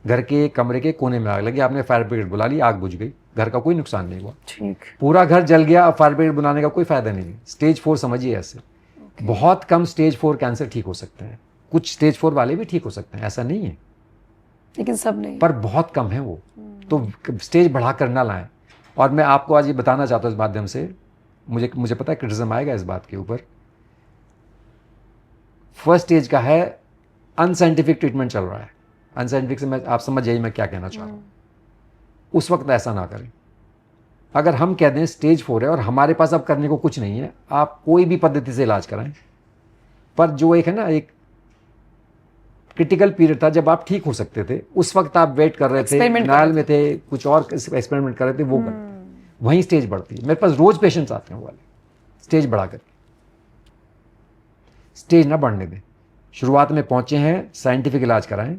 घर के कमरे के कोने में आग लगी, आपने फायर ब्रिगेड बुला ली, आग बुझ गई, घर का कोई नुकसान नहीं हुआ, ठीक। पूरा घर जल गया, अब फायर ब्रिगेड बुलाने का कोई फायदा नहीं है। स्टेज 4 समझिए ऐसे, बहुत कम स्टेज 4 कैंसर ठीक हो सकते हैं, कुछ स्टेज 4 वाले भी ठीक हो सकते हैं, ऐसा नहीं है, लेकिन सब नहीं, पर बहुत कम है वो। तो स्टेज बढ़ाकर ना लाएं। और मैं आपको आज ये बताना चाहता हूँ इस माध्यम से, मुझे पता है क्रिटिसिज्म आएगा इस बात के ऊपर। फर्स्ट स्टेज का है, अनसाइंटिफिक ट्रीटमेंट चल रहा है। अनसाइंटिफिक से मैं, आप समझ जाइए मैं क्या कहना चाह रहा हूँ। उस वक्त ऐसा ना करें। अगर हम कह दें स्टेज 4 है और हमारे पास अब करने को कुछ नहीं है, आप कोई भी पद्धति से इलाज कराएं, पर जो एक है ना, एक क्रिटिकल पीरियड था जब आप ठीक हो सकते थे, उस वक्त आप वेट कर रहे थे, नाल में थे, कुछ और एक्सपेरिमेंट कर रहे थे, वो कर वहीं स्टेज बढ़ती है। मेरे पास रोज पेशेंट्स आते हैं वो वाले, स्टेज बढ़ा कर। स्टेज ना बढ़ने दें, शुरुआत में पहुंचे हैं, साइंटिफिक इलाज कराएं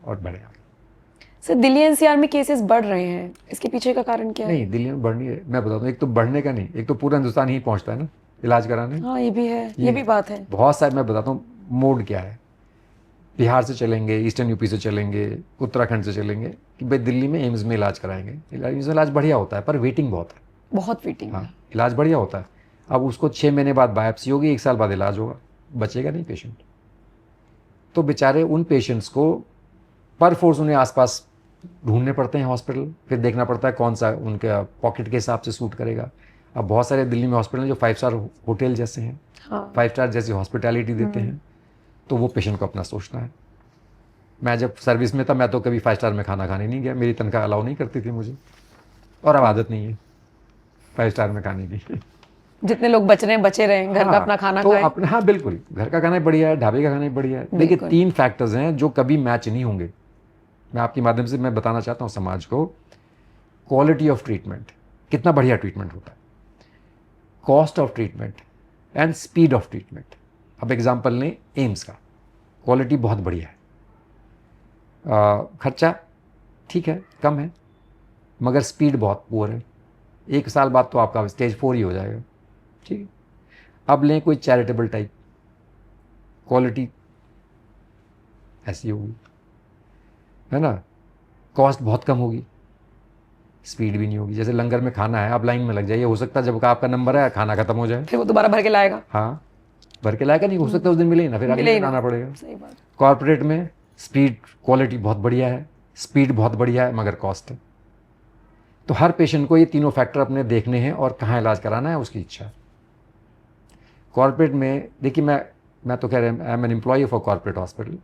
और बढ़े आगे। सर दिल्ली एनसीआर में केसेस बढ़ रहे हैं, इसके पीछे का कारण क्या है? नहीं दिल्ली में बढ़नी है, मैं बताता हूँ, एक तो बढ़ने का नहीं, एक तो पूरा हिंदुस्तान ही पहुंचता है ना इलाज कराने। हाँ ये भी है, ये भी बात है। बहुत सारे, मैं बताता हूँ मोड क्या है। बिहार से चलेंगे, ईस्टर्न यूपी से चलेंगे, उत्तराखंड से चलेंगे कि भाई दिल्ली में एम्स में इलाज कराएंगे। एम्स में इलाज बढ़िया होता है, पर वेटिंग बहुत है, बहुत वेटिंग। हाँ इलाज बढ़िया होता है। अब उसको 6 महीने बाद बायोप्सी होगी, 1 साल बाद इलाज होगा, बचेगा नहीं पेशेंट। तो बेचारे उन पेशेंट्स को पर फोर्स उन्हें आसपास ढूंढने पड़ते हैं हॉस्पिटल, फिर देखना पड़ता है कौन सा उनके पॉकेट के हिसाब से सूट करेगा। अब बहुत सारे दिल्ली में हॉस्पिटल जो 5 स्टार होटल जैसे हैं, हाँ 5 स्टार जैसी हॉस्पिटैलिटी देते हैं, तो वो पेशेंट को अपना सोचना है। मैं जब सर्विस में था, मैं तो कभी 5 स्टार में खाना खाने नहीं गया, मेरी तनख्वाह अलाउ नहीं करती थी मुझे, और अब आदत नहीं है 5 स्टार में खाने की। जितने लोग बच रहे हैं बचे रहे घर का हाँ, अपना खाना तो खाएं। अपना, हाँ बिल्कुल, घर का खाना ही बढ़िया है, ढाबे का खाना ही बढ़िया है। देखिए बिल्कुल। 3 फैक्टर्स हैं जो कभी मैच नहीं होंगे। मैं आपके माध्यम से मैं बताना चाहता हूँ समाज को, क्वालिटी ऑफ ट्रीटमेंट, कितना बढ़िया ट्रीटमेंट होता है, cost of treatment and speed of treatment. अब एग्जांपल लें एम्स का, क्वालिटी बहुत बढ़िया है, खर्चा ठीक है, कम है, मगर स्पीड बहुत पुअर है। 1 साल बाद तो आपका स्टेज 4 ही हो जाएगा, ठीक है। अब लें कोई चैरिटेबल टाइप, क्वालिटी ऐसी होगी, है ना, कॉस्ट बहुत कम होगी, स्पीड भी नहीं होगी। जैसे लंगर में खाना है, आप लाइन में लग जाइए, हो सकता है जब आपका नंबर है खाना खत्म हो जाए, फिर वो दोबारा भर के लाएगा। हाँ भर के लायका नहीं, हो सकता है उस दिन मिले ही ना, फिर मिले अगले ही दिन ना। आना पड़ेगा। सही बात। कॉर्पोरेट में स्पीड, क्वालिटी बहुत बढ़िया है, स्पीड बहुत बढ़िया है, मगर कॉस्ट है। तो हर पेशेंट को ये तीनों फैक्टर अपने देखने हैं और कहाँ इलाज कराना है उसकी इच्छा। कॉर्पोरेट में देखिए, मैं तो कह रहा हूँ I am an employ of a corporate hospital,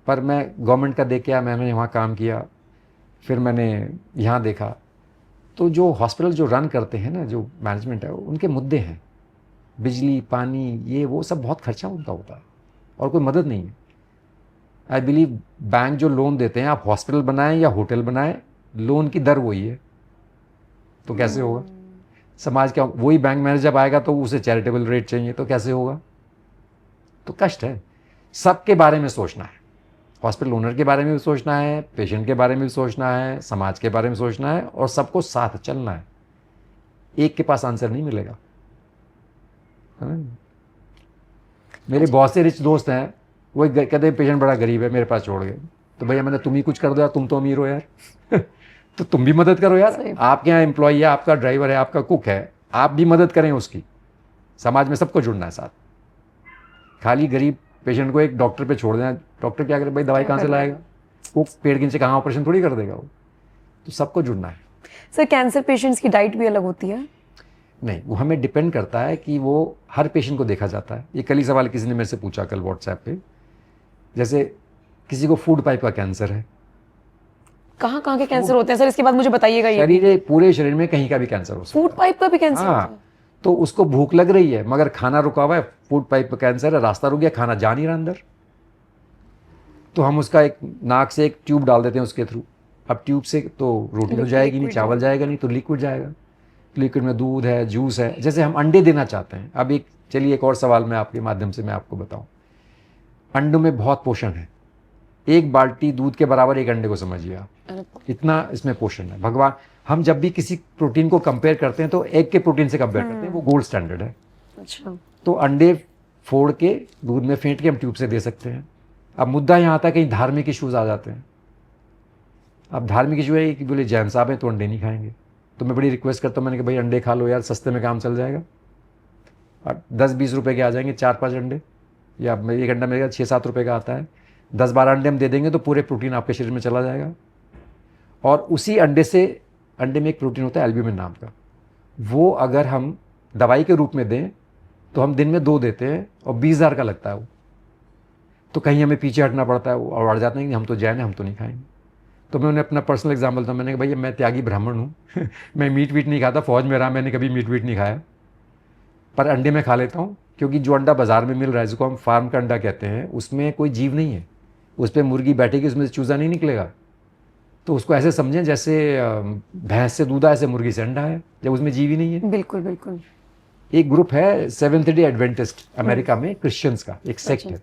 पर मैं गवर्नमेंट का देख के आया, मैंने वहाँ काम किया, फिर मैंने यहाँ देखा, तो जो हॉस्पिटल जो रन करते हैं ना, जो मैनेजमेंट है, उनके मुद्दे हैं, बिजली पानी ये वो सब बहुत खर्चा उनका होता है और कोई मदद नहीं है। आई बिलीव बैंक जो लोन देते हैं, आप हॉस्पिटल बनाएं या होटल बनाएं, लोन की दर वही है, तो कैसे होगा? समाज का वही बैंक मैनेजर जब आएगा तो उसे चैरिटेबल रेट चाहिए, तो कैसे होगा? तो कष्ट है। सबके बारे में सोचना है, हॉस्पिटल ओनर के बारे में भी सोचना है, पेशेंट के बारे में भी सोचना है, समाज के बारे में सोचना है, और सबको साथ चलना है। एक के पास आंसर नहीं मिलेगा, है ना? मेरे बहुत से रिच दोस्त हैं, वो कहते हैं पेशेंट बड़ा गरीब है, मेरे पास छोड़ गए, तो भैया मैंने तुम ही कुछ कर दो यार, तुम तो अमीर हो यार तो तुम भी मदद करो यार, आपके यहाँ एम्प्लॉय है, आपका ड्राइवर है, आपका कुक है, आप भी मदद करें उसकी। समाज में सबको जुड़ना है साथ। खाली गरीब पेशेंट को एक डॉक्टर पे छोड़ देना, डॉक्टर क्या करे भाई, दवाई कहाँ से लाएगा, वो पेड़ के नीचे कहाँ ऑपरेशन थोड़ी कर देगा वो, तो सबको जुड़ना है। सर कैंसर पेशेंट्स की डाइट भी अलग होती है? नहीं, वो हमें डिपेंड करता है कि वो हर पेशेंट को देखा जाता है। ये कल ही सवाल किसी ने मेरे से पूछा कल व्हाट्सएप पे, जैसे किसी को फूड पाइप का कैंसर है। कहाँ कहाँ के कैंसर होते हैं सर, इसके बाद मुझे बताइएगा। ये शरीर, पूरे शरीर में कहीं का भी कैंसर हो सकता है। फूड पाइप का भी कैंसर होता है? हाँ, तो उसको भूख लग रही है मगर खाना रुका हुआ है, फूड पाइप का कैंसर है, रास्ता रुक गया, खाना जा नहीं रहा अंदर, तो हम उसका एक नाक से एक ट्यूब डाल देते हैं उसके थ्रू। अब ट्यूब से तो रोटी तो जाएगी नहीं, चावल जाएगा नहीं, तो लिक्विड जाएगा। लिक्विड में दूध है, जूस है, जैसे हम अंडे देना चाहते हैं। अब एक चलिए एक और सवाल मैं आपके माध्यम से मैं आपको बताऊं, अंडों में बहुत पोषण है, 1 बाल्टी दूध के बराबर एक अंडे को समझिए आप, इतना इसमें पोषण है। भगवान, हम जब भी किसी प्रोटीन को कंपेयर करते हैं तो एग के प्रोटीन से कंपेयर करते हैं, वो गोल्ड स्टैंडर्ड है। अच्छा। तो अंडे फोड़ के दूध में फेंट के हम ट्यूब से दे सकते हैं। अब मुद्दा यहाँ आता है कहीं धार्मिक इश्यूज आ जाते हैं। अब धार्मिक इशू है कि बोले जैन साहब हैं तो अंडे नहीं खाएंगे, तो मैं बड़ी रिक्वेस्ट करता हूँ, मैंने कहा भाई अंडे खा लो यार, सस्ते में काम चल जाएगा, और 10-20 रुपए के आ जाएंगे 4-5 अंडे, या एक अंडा मेरे 6-7 रुपए का आता है, 10-12 अंडे हम दे देंगे तो पूरे प्रोटीन आपके शरीर में चला जाएगा। और उसी अंडे में एक प्रोटीन होता है एल्ब्यूमिन नाम का, वो अगर हम दवाई के रूप में दें तो हम दिन में 2 देते हैं और 20,000 का लगता है वो, तो कहीं हमें पीछे हटना पड़ता है और अड़ जाते हैं कि हम तो जैन हैं, हम तो नहीं खाएंगे। तो मैं उन्हें अपना पर्सनल एग्जाम्पल था, मैंने कहा भैया मैं त्यागी ब्राह्मण हूँ मैं मीट वीट नहीं खाता, फौज में रहा, मैंने कभी मीट वीट नहीं खाया, पर अंडे में खा लेता हूँ, क्योंकि जो अंडा बाजार में मिल रहा है, जिसको हम फार्म का अंडा कहते हैं, उसमें कोई जीव नहीं है, उस पर मुर्गी बैठेगी, उसमें से चूजा नहीं निकलेगा। तो उसको ऐसे समझें जैसे भैंस से दूध है, ऐसे मुर्गी से अंडा है, जब उसमें जीव ही नहीं है। बिल्कुल बिल्कुल। एक ग्रुप है सेवेंथ डे एडवेंटिस्ट अमेरिका में, क्रिश्चियंस का एक सेक्ट है,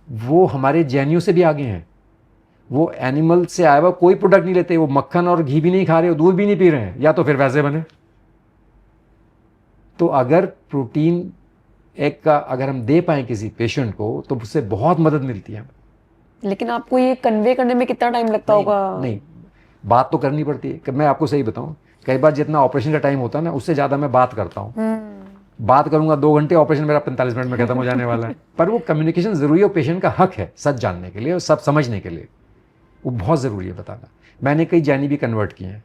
वो हमारे जैनियों से भी आगे हैं। वो एनिमल से आया हुआ कोई प्रोडक्ट नहीं लेते, वो मक्खन और घी भी नहीं खा रहे, दूध भी नहीं पी रहे हैं, या तो फिर वैसे बने। तो अगर प्रोटीन एग का अगर हम दे पाएं किसी पेशेंट को तो उससे बहुत मदद मिलती है। लेकिन आपको ये कन्वे करने में कितना टाइम लगता होगा? नहीं, बात तो करनी पड़ती है। मैं आपको सही बताऊं, कई बार जितना ऑपरेशन का टाइम होता है ना, उससे ज़्यादा मैं बात करता हूँ। बात करूंगा 2 घंटे, ऑपरेशन मेरा 45 मिनट में खत्म हो जाने वाला है। पर वो कम्युनिकेशन जरूरी है, पेशेंट का हक है सच जानने के लिए और सब समझने के लिए, वो बहुत ज़रूरी है बताना। मैंने कई जैनी भी कन्वर्ट किए हैं,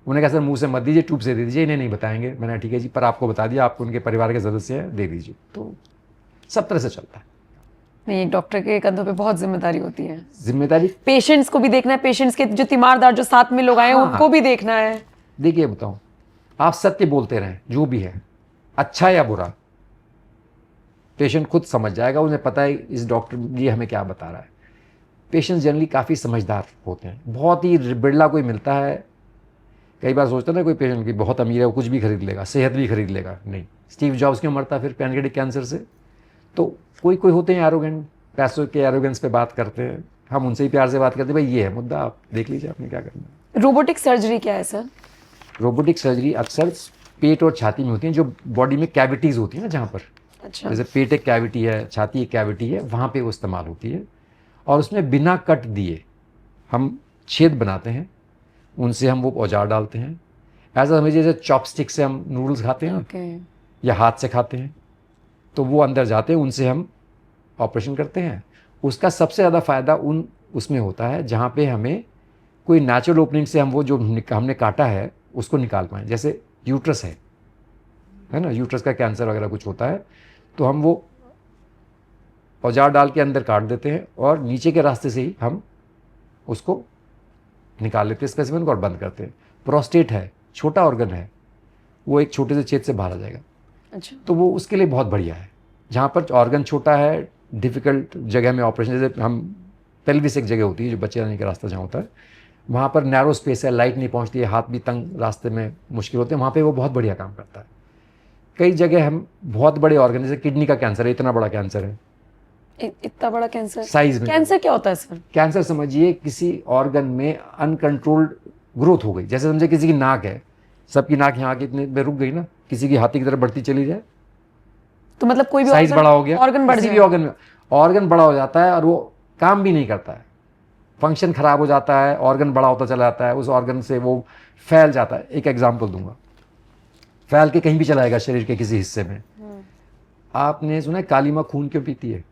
उन्होंने कहा सर मुंह से मत दीजिए, ट्यूब से दे दीजिए। इन्हें नहीं बताएंगे। मैंने कहा ठीक है जी, पर आपको बता दिया, आपको उनके परिवार के सदस्य हैं, दे दीजिए। तो सब तरह से चलता है। नहीं, एक डॉक्टर के कंधों पे बहुत जिम्मेदारी होती है। जिम्मेदारी, पेशेंट्स को भी देखना है, पेशेंट्स के जो तीमारदार जो साथ में लोग आए हैं हाँ, उनको भी देखना है। देखिए बताऊं, आप सत्य बोलते रहें, जो भी है, अच्छा या बुरा, पेशेंट खुद समझ जाएगा। उन्हें पता है इस डॉक्टर ये हमें क्या बता रहा है। पेशेंट्स जनरली काफ़ी समझदार होते हैं, बहुत ही बिरला कोई मिलता है। कई बार सोचते हैं ना कोई पेशेंट की बहुत अमीर है, वो कुछ भी खरीद लेगा, सेहत भी खरीद लेगा। नहीं, स्टीव जॉब्स क्यों मरता फिर पैनक्रेटिक कैंसर से? तो कोई कोई होते हैं एरोगेंट, पैसों के एरोगेंस पे बात करते हैं। हम उनसे ही प्यार से बात करते हैं, भाई ये है मुद्दा, आप देख लीजिए आपने क्या करना है। रोबोटिक सर्जरी क्या है सर? रोबोटिक सर्जरी अक्सर पेट और छाती में होती है, जो बॉडी में कैविटीज़ होती है ना, जहाँ पर अच्छा। जैसे पेट एक कैविटी है, छाती एक कैविटी है, वहाँ पे वो इस्तेमाल होती है। और उसमें बिना कट दिए हम छेद बनाते हैं, उनसे हम वो औजार डालते हैं। ऐसा समझिए जैसे चॉपस्टिक से हम नूडल्स खाते हैं ओके। या हाथ से खाते हैं, तो वो अंदर जाते हैं, उनसे हम ऑपरेशन करते हैं। उसका सबसे ज़्यादा फ़ायदा उसमें होता है जहाँ पे हमें कोई नेचुरल ओपनिंग से हम वो जो हमने काटा है उसको निकाल पाएँ। जैसे यूट्रस है ना, यूट्रस का कैंसर वगैरह कुछ होता है, तो हम वो औजार डाल के अंदर काट देते हैं और नीचे के रास्ते से ही हम उसको निकाल लेते हैं स्पेसिमेन को और बंद करते हैं। प्रोस्टेट है, छोटा ऑर्गन है, वो एक छोटे से छेद से बाहर आ जाएगा। अच्छा। तो वो उसके लिए बहुत बढ़िया है। जहाँ पर ऑर्गन छोटा है, डिफ़िकल्ट जगह में ऑपरेशन, जैसे हम पेल्विस एक जगह होती है जो बच्चे आने का रास्ता जहाँ होता है, वहाँ पर नैरो स्पेस है, लाइट नहीं पहुँचती है, हाथ भी तंग, रास्ते में मुश्किल होते हैं, वहाँ पे वो बहुत बढ़िया काम करता है। कई जगह हम बहुत बड़े ऑर्गन, जैसे किडनी का कैंसर है, इतना बड़ा कैंसर है, इतना बड़ा कैंसर? साइज में। कैंसर क्या होता है सर? कैंसर समझिए किसी ऑर्गन में अनकंट्रोल्ड ग्रोथ हो गई। जैसे समझे किसी की नाक है, सबकी नाक यहाँ की इतने में रुक गई ना, किसी की हाथी की तरफ बढ़ती चली जाए, तो मतलब कोई भी साइज बड़ा हो गया, ऑर्गन बढ़ किसी भी जाए। ऑर्गन में ऑर्गन बड़ा हो जाता है और वो काम भी नहीं करता है, फंक्शन खराब हो जाता है, ऑर्गन बड़ा होता चला जाता है, उस ऑर्गन से वो फैल जाता है। एक एग्जाम्पल दूंगा, फैल के कहीं भी चला जाएगा शरीर के किसी हिस्से में। आपने सुना है काली माँ खून क्यों पीती है?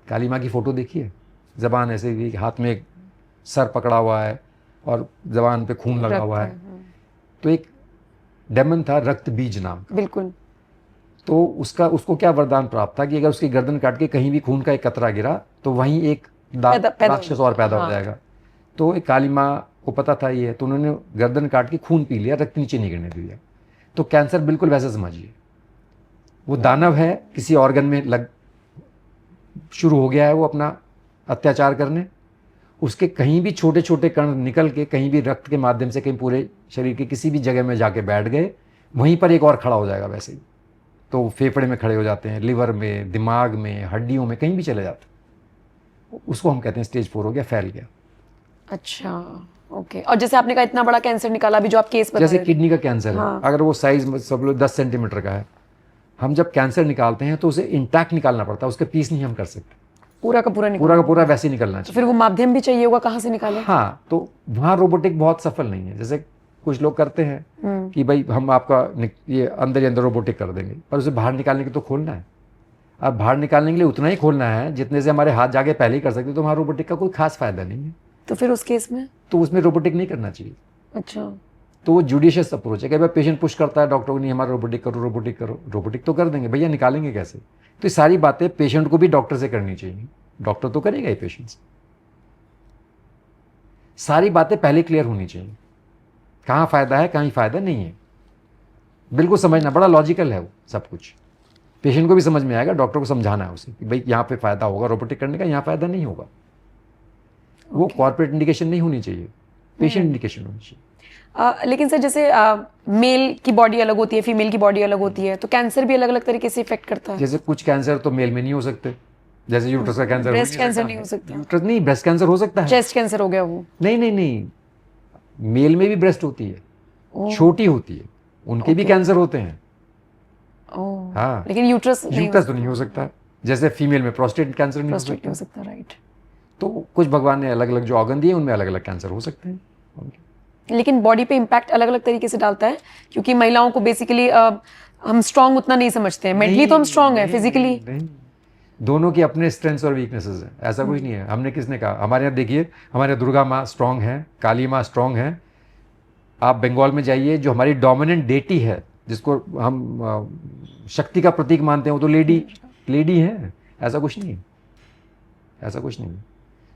काली माँ की फोटो देखिए, जबान ऐसे भी, हाथ में एक सर पकड़ा हुआ है और जबान पे खून लगा हुआ है। तो एक डेमन था रक्त बीज नाम का, बिल्कुल। तो उसको क्या वरदान प्राप्त था कि अगर उसकी गर्दन काट के कहीं भी खून का एक कतरा गिरा तो वहीं एक राक्षस और पैदा हो जाएगा। तो एक काली माँ को पता था ये, तो उन्होंने गर्दन काट के खून पी लिया, रक्त नीचे नहीं गिरने दिया। तो कैंसर बिल्कुल वैसे समझिए, वो दानव है, किसी ऑर्गन में शुरू हो गया है वो अपना अत्याचार करने, उसके कहीं भी छोटे छोटे कण निकल के कहीं भी रक्त के माध्यम से कहीं पूरे शरीर के किसी भी जगह में जाके बैठ गए, वहीं पर एक और खड़ा हो जाएगा वैसे ही। तो फेफड़े में खड़े हो जाते हैं, लिवर में, दिमाग में, हड्डियों में, कहीं भी चले जाते हैं। उसको हम कहते हैं स्टेज 4 हो गया, फैल गया। अच्छा, ओके। और जैसे आपने कहा इतना बड़ा कैंसर निकाला अभी जो आप केस बता जैसे रहे थे। किडनी का कैंसर है, अगर वो साइज सब लोग 10 सेंटीमीटर का है, हम जब कैंसर निकालते हैं तो उसे इंटैक्ट निकालना पड़ता है, उसके पीस नहीं हम कर सकते, पूरा का पूरा पूरा का पूरा वैसे ही निकलना तो चाहिए। फिर वो माध्यम भी चाहिए होगा, कहाँ से निकाले? हाँ, तो वहाँ रोबोटिक बहुत सफल नहीं है। जैसे कुछ लोग करते हैं कि भाई हम आपका ये अंदर ही अंदर रोबोटिक कर देंगे, पर उसे बाहर निकालने के तो खोलना है। अब बाहर निकालने के लिए उतना ही खोलना है जितने से हमारे हाथ जाके पहले ही कर सकते, तो वहाँ रोबोटिक का कोई खास फायदा नहीं है। तो फिर उस केस में तो उसमें रोबोटिक नहीं करना चाहिए। अच्छा, तो वो जुडिशियस अप्रोच है। कई बार पेशेंट पुश करता है डॉक्टर को, नहीं हमारा रोबोटिक करो, रोबोटिक करो। रोबोटिक तो कर देंगे भैया, निकालेंगे कैसे? तो ये सारी बातें पेशेंट को भी डॉक्टर से करनी चाहिए। डॉक्टर तो करेगा ही पेशेंट से। सारी बातें पहले क्लियर होनी चाहिए, कहाँ फायदा है कहीं फायदा नहीं है, बिल्कुल समझना। बड़ा लॉजिकल है वो सब कुछ, पेशेंट को भी समझ में आएगा, डॉक्टर को समझाना है उसे कि भाई यहाँ पे फायदा होगा रोबोटिक करने का, यहाँ फायदा नहीं होगा। वो कॉर्पोरेट इंडिकेशन नहीं होनी चाहिए, पेशेंट इंडिकेशन होनी चाहिए। लेकिन सर जैसे मेल की बॉडी अलग होती है, फीमेल की बॉडी अलग होती है, तो कैंसर भी अलग अलग तरीके से इफेक्ट करता है। जैसे कुछ कैंसर तो मेल में नहीं हो सकते, जैसे यूट्रस का कैंसर, ब्रेस्ट कैंसर नहीं हो सकता। यूट्रस नहीं, ब्रेस्ट कैंसर हो सकता है। चेस्ट कैंसर हो गया वो। नहीं नहीं नहीं, मेल में भी ब्रेस्ट होती है, छोटी होती है, उनके भी कैंसर होते हैं। हाँ, लेकिन यूट्रस तो नहीं हो सकता। जैसे फीमेल में प्रोस्टेट कैंसर नहीं हो सकता, राइट। तो कुछ भगवान ने अलग अलग जो ऑर्गन दिए उनमें अलग अलग कैंसर हो सकते हैं। लेकिन बॉडी पे इम्पैक्ट अलग अलग तरीके से डालता है, क्योंकि महिलाओं को बेसिकली हम स्ट्रांग उतना नहीं समझते हैं। मेंटली तो हम स्ट्रांग है, फिजिकली दोनों की अपने स्ट्रेंथ्स और वीकनेसेस हैं, ऐसा कुछ नहीं है। हमने किसने कहा? हमारे यहाँ देखिए, हमारे दुर्गा माँ स्ट्रांग है, काली माँ स्ट्रांग है, आप बंगाल में जाइए, जो हमारी डोमिनेंट डेटी है, जिसको हम शक्ति का प्रतीक मानते हैं, वो तो लेडी है। ऐसा कुछ नहीं है, ऐसा कुछ नहीं है।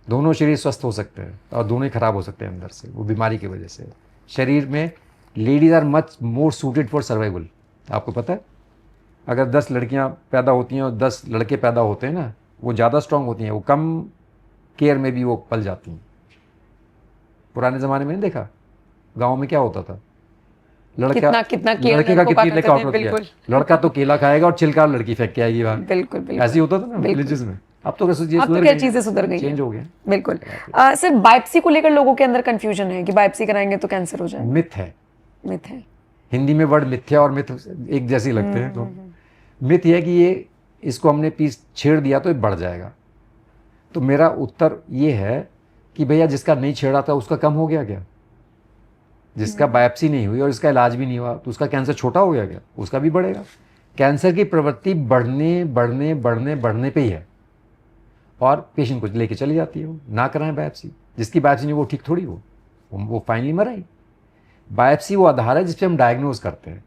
दोनों शरीर स्वस्थ हो सकते हैं और दोनों ही खराब हो सकते हैं अंदर से, वो बीमारी की वजह से। शरीर में ladies are much more suited for survival. आपको पता है, अगर 10 लड़कियां पैदा होती हैं और 10 लड़के पैदा होते हैं ना, वो ज़्यादा स्ट्रांग होती हैं, वो कम केयर में भी वो पल जाती हैं। पुराने ज़माने में नहीं देखा, गाँव में क्या होता था, कितना केयर लड़के का लड़कों कितनी करते लेकर थे, आउट किया, बिल्कुल। लड़का तो केला खाएगा और छिलका लड़की फेंक के आएगी बाहर। बिल्कुल बिल्कुल ऐसे ही होता था ना बिल्कुल। विलेजेस में। अब तो कैसे अब तो क्या चीजें सुधर गई हैं। चेंज हो गया। बिल्कुल। सर, बायोप्सी को लेकर लोगों के अंदर कंफ्यूजन है कि बायोप्सी कराएंगे तो कैंसर हो जाएगा। मिथ है, मिथ है। हिंदी में वर्ड मिथ्या और मिथ एक जैसे ही लगते हैं। तो मिथ ये है कि ये इसको हमने पीस छेड़ दिया तो ये बढ़ जाएगा। तो मेरा उत्तर ये है कि भैया, जिसका नहीं छेड़ा था उसका कम हो गया क्या? जिसका बायोप्सी नहीं हुई और इसका इलाज भी नहीं हुआ, तो उसका कैंसर छोटा हो गया क्या? उसका भी बढ़ेगा। कैंसर की प्रवृत्ति बढ़ने बढ़ने बढ़ने बढ़ने पे ही है, और पेशेंट को लेके चली जाती है। वो ना कराएं बायोप्सी, जिसकी बायोप्सी नहीं वो ठीक थोड़ी हो, वो फाइनली मरा ही। बायोप्सी वो आधार है जिस पे हम डायग्नोज करते हैं,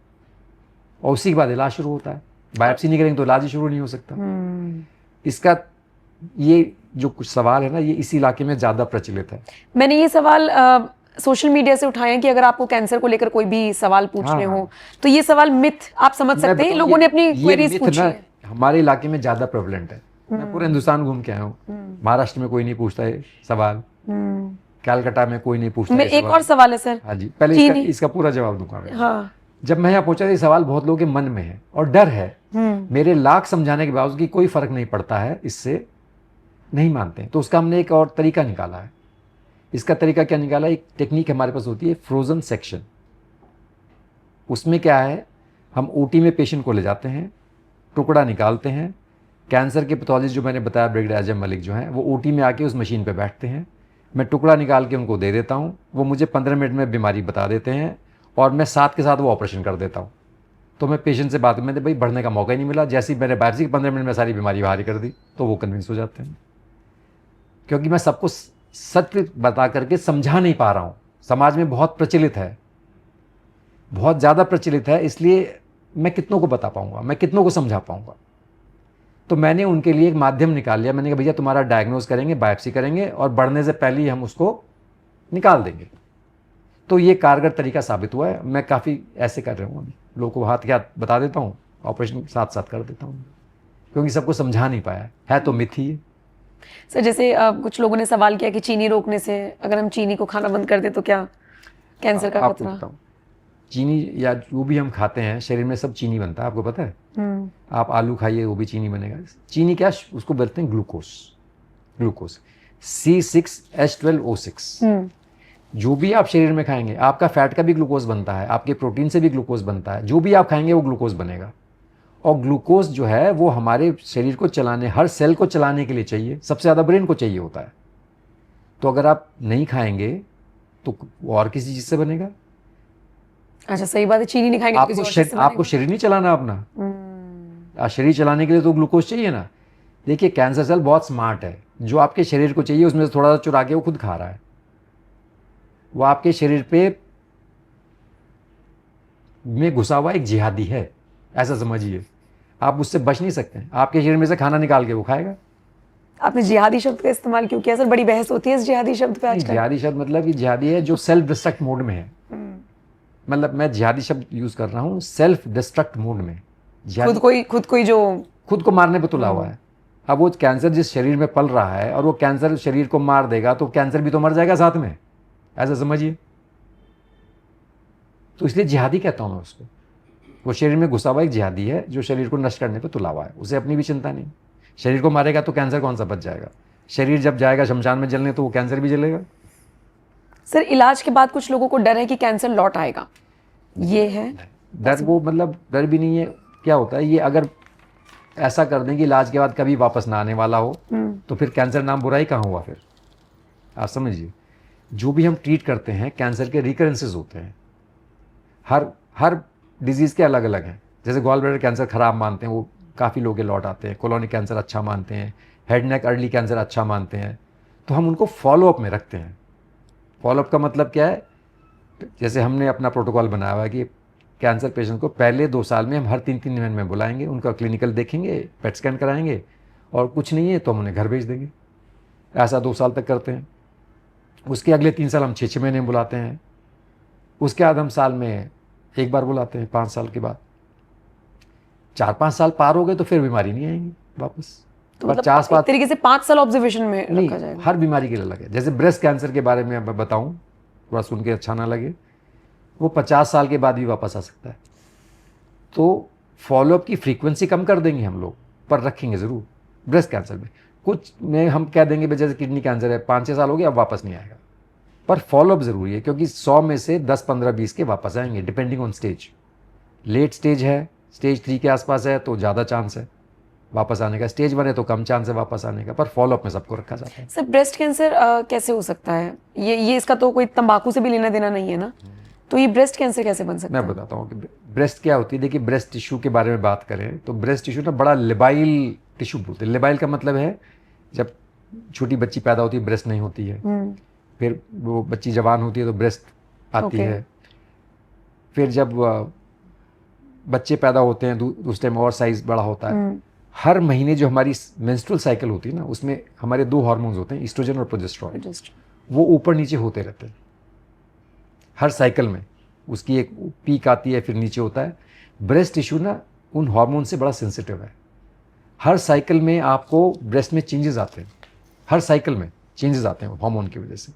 और उसी के बाद इलाज शुरू होता है। बायोप्सी नहीं करेंगे तो इलाज ही शुरू नहीं हो सकता। इसका ये जो कुछ सवाल है ना, ये इसी इलाके में ज़्यादा प्रचलित है। मैंने ये सवाल सोशल मीडिया से उठाए हैं कि अगर आपको कैंसर को लेकर कोई भी सवाल पूछने हाँ, हो तो ये सवाल मिथ आप समझ सकते हैं, लोगों ने अपनी क्वेरीज पूछी है। हमारे इलाके में ज़्यादा प्रेवलेंट है। मैं पूरे हिंदुस्तान घूम के आया हूँ। महाराष्ट्र में कोई नहीं पूछता है सवाल, कलकत्ता में कोई नहीं पूछता मैं है एक और सवाल है सर। हाँ जी, पहले इसका पूरा जवाब दूंगा मैं। हाँ। जब मैं यहाँ पहुंचा, ये सवाल बहुत लोगों के मन में है और डर है। मेरे लाख समझाने के बावजूद कि कोई फर्क नहीं पड़ता है, इससे नहीं मानते हैं। तो उसका हमने एक और तरीका निकाला है। इसका तरीका क्या निकाला? एक टेक्निक हमारे पास होती है, फ्रोजन सेक्शन। उसमें क्या है, हम ओटी में पेशेंट को ले जाते हैं, टुकड़ा निकालते हैं। कैंसर के पैथोलॉजिस्ट जो मैंने बताया, ब्रिगेडियर आजम मलिक जो हैं, वो ओटी में आके उस मशीन पे बैठते हैं। मैं टुकड़ा निकाल के उनको दे देता हूँ, वो मुझे 15 मिनट में बीमारी बता देते हैं, और मैं साथ के साथ वो ऑपरेशन कर देता हूँ। तो मैं पेशेंट से बात, मैंने भाई बढ़ने का मौका ही नहीं मिला, जैसे ही मैंने बायोप्सी के 15 मिनट में सारी बीमारी बाहर कर दी, तो वो कन्विंस हो जाते हैं। क्योंकि मैं सबको सत्य बता करके समझा नहीं पा रहा हूँ। समाज में बहुत प्रचलित है, बहुत ज़्यादा प्रचलित है, इसलिए मैं कितनों को बता पाऊँगा, मैं कितनों को समझा पाऊँगा। तो मैंने उनके लिए एक माध्यम निकाल लिया। मैंने कहा भैया, तुम्हारा डायग्नोज करेंगे, बायोप्सी करेंगे, और बढ़ने से पहले ही हम उसको निकाल देंगे। तो ये कारगर तरीका साबित हुआ है। मैं काफ़ी ऐसे कर रहा हूँ, लोगों को हाथ के हाथ बता देता हूँ, ऑपरेशन साथ साथ कर देता हूँ, क्योंकि सबको समझा नहीं पाया है तो मिथ ही है। सर, जैसे कुछ लोगों ने सवाल किया कि चीनी रोकने से, अगर हम चीनी को खाना बंद कर दें तो क्या कैंसर का खतरा? चीनी या जो भी हम खाते हैं, शरीर में सब चीनी बनता है, आपको पता है? आप आलू खाइए, वो भी चीनी बनेगा। चीनी क्या, उसको बोलते हैं ग्लूकोज, C6H12O6। जो भी आप शरीर में खाएंगे, आपका फैट का भी ग्लूकोज बनता है, आपके प्रोटीन से भी ग्लूकोज बनता है। जो भी आप खाएंगे वो ग्लूकोज बनेगा। और ग्लूकोज जो है वो हमारे शरीर को चलाने, हर सेल को चलाने के लिए चाहिए। सबसे ज़्यादा ब्रेन को चाहिए होता है। तो अगर आप नहीं खाएंगे तो और किसी चीज़ से बनेगा। अच्छा, सही बात है, चीनी नहीं खाएंगे तो किसी और चीज़ से आपको शरीर नहीं चलाना अपना। शरीर चलाने के लिए तो ग्लूकोज चाहिए ना। देखिए, कैंसर सेल बहुत स्मार्ट है, जो आपके शरीर को चाहिए उसमें से थोड़ा सा चुरा के वो खुद खा रहा है। वो आपके शरीर पे में घुसा हुआ एक जिहादी है, ऐसा समझिए। आप उससे बच नहीं सकते। आपके शरीर में से खाना निकाल के वो खाएगा। आपने जिहादी शब्द का इस्तेमाल क्यों किया सर? बड़ी बहस होती है इस जिहादी शब्द पे आजकल। जिहादी शब्द मतलब कि जिहादी है जो सेल्फ डिस्ट्रक्ट मोड में है। मतलब मैं जिहादी शब्द यूज कर रहा हूँ सेल्फ डिस्ट्रक्ट मोड में। खुद कोई जो खुद को मारने पे तुला हुआ है। अब वो कैंसर जिस शरीर में पल रहा है और वो कैंसर शरीर को मार देगा, तो कैंसर भी तो मर जाएगा साथ में, ऐसा समझिए। तो इसलिए जिहादी कहता हूँ मैं उसको। वो शरीर में घुसा हुआ एक जिहादी है जो शरीर को नष्ट करने पे तुला हुआ है। उसे अपनी भी चिंता नहीं। शरीर को मारेगा तो कैंसर कौन सा बच जाएगा? शरीर जब जाएगा शमशान में जलने तो वो कैंसर भी जलेगा। सर, इलाज के बाद कुछ लोगों को डर है कि कैंसर लौट आएगा, ये है डर? वो मतलब डर भी नहीं है। क्या होता है, ये अगर ऐसा कर दें कि इलाज के बाद कभी वापस ना आने वाला हो, तो फिर कैंसर नाम बुरा ही कहाँ हुआ फिर? आप समझिए, जो भी हम ट्रीट करते हैं, कैंसर के रिकरेंसेस होते हैं। हर डिजीज़ के अलग अलग हैं। जैसे गॉल ब्लैडर कैंसर ख़राब मानते हैं, वो काफ़ी लोग लौट आते हैं। कोलोनिक कैंसर अच्छा मानते हैं, हेड नेक अर्ली कैंसर अच्छा मानते हैं। तो हम उनको फॉलोअप में रखते हैं। फॉलोअप का मतलब क्या है? जैसे हमने अपना प्रोटोकॉल बनाया हुआ है कि कैंसर पेशेंट को पहले 2 साल में हम हर 3-3 महीने में बुलाएंगे, उनका क्लिनिकल देखेंगे, पेट स्कैन कराएंगे, और कुछ नहीं है तो हम उन्हें घर भेज देंगे। ऐसा 2 साल तक करते हैं। उसके अगले 3 साल हम 6-6 महीने में बुलाते हैं। उसके बाद हम साल में 1 बार बुलाते हैं 5 साल के बाद। 4-5 साल पार हो गए तो फिर बीमारी नहीं आएंगी वापस। तो 50 मतलब एक तरीके से 5 साल ऑब्जर्वेशन में रखा नहीं, जाएगा। हर बीमारी के लिए अलग है। जैसे ब्रेस्ट कैंसर के बारे में मैं बताऊं, थोड़ा सुन के अच्छा ना लगे, वो 50 साल के बाद भी वापस आ सकता है। तो फॉलोअप की फ्रीक्वेंसी कम कर देंगे हम लोग, पर रखेंगे ज़रूर। ब्रेस्ट कैंसर में कुछ में हम कह देंगे भाई जैसे किडनी कैंसर है, 5-6 साल हो गया, अब वापस नहीं आएगा, पर फॉलोअप ज़रूरी है, क्योंकि 100 में से 10, 15, 20 के वापस आएंगे depending on stage. Late stage है, स्टेज 3 के आसपास है तो ज़्यादा चांस है वापस आने का, स्टेज 1 है तो कम चांस है वापस आने का, पर फॉलोअप में सबको रखा जाता है। सर ब्रेस्ट कैंसर कैसे हो सकता है? ये इसका तो कोई तंबाकू से भी लेना देना नहीं है ना, तो ये ब्रेस्ट कैंसर कैसे बन सकता मैं है? बताता हूँ कि ब्रेस्ट क्या होती है। देखिए, ब्रेस्ट टिश्यू के बारे में बात करें तो ब्रेस्ट टिश्यू ना बड़ा लिबाइल टिश्यू बोलते हैं। लिबाइल का मतलब है जब छोटी बच्ची पैदा होती है ब्रेस्ट नहीं होती है, फिर वो बच्ची जवान होती है तो ब्रेस्ट आती ओके। है, फिर जब बच्चे पैदा होते हैं उस टाइम और साइज बड़ा होता है। हर महीने जो हमारी मेंस्ट्रुअल साइकिल होती है ना, उसमें हमारे 2 हार्मोन्स होते हैं, ईस्ट्रोजन और प्रोजेस्टेरोन। वो ऊपर नीचे होते रहते हैं हर साइकिल में। उसकी एक पीक आती है, फिर नीचे होता है। ब्रेस्ट टिश्यू ना उन हार्मोन से बड़ा सेंसिटिव है। हर साइकिल में आपको ब्रेस्ट में चेंजेस आते हैं, हर साइकिल में चेंजेस आते हैं हार्मोन की वजह से,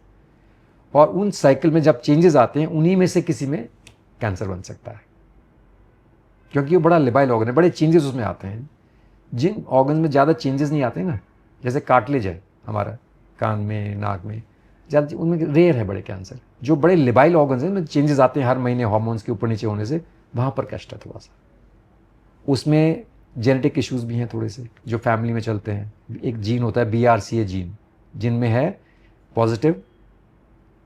और उन साइकिल में जब चेंजेस आते हैं उन्हीं में से किसी में कैंसर बन सकता है, क्योंकि वो बड़ा लिबाइल ऑर्गन है, बड़े चेंजेस उसमें आते हैं। जिन ऑर्गन में ज़्यादा चेंजेस नहीं आते ना, जैसे कार्टिलेज है हमारा कान में, नाक में, ज़्यादा उनमें रेयर है बड़े कैंसर। जो बड़े लिबाइल ऑर्गन्स हैं उनमें चेंजेस आते हैं हर महीने हार्मोन्स के ऊपर नीचे होने से, वहाँ पर कष्ट है थोड़ा सा। उसमें जेनेटिक इश्यूज भी हैं थोड़े से जो फैमिली में चलते हैं। एक जीन होता है BRCA जीन, जिनमें है पॉजिटिव,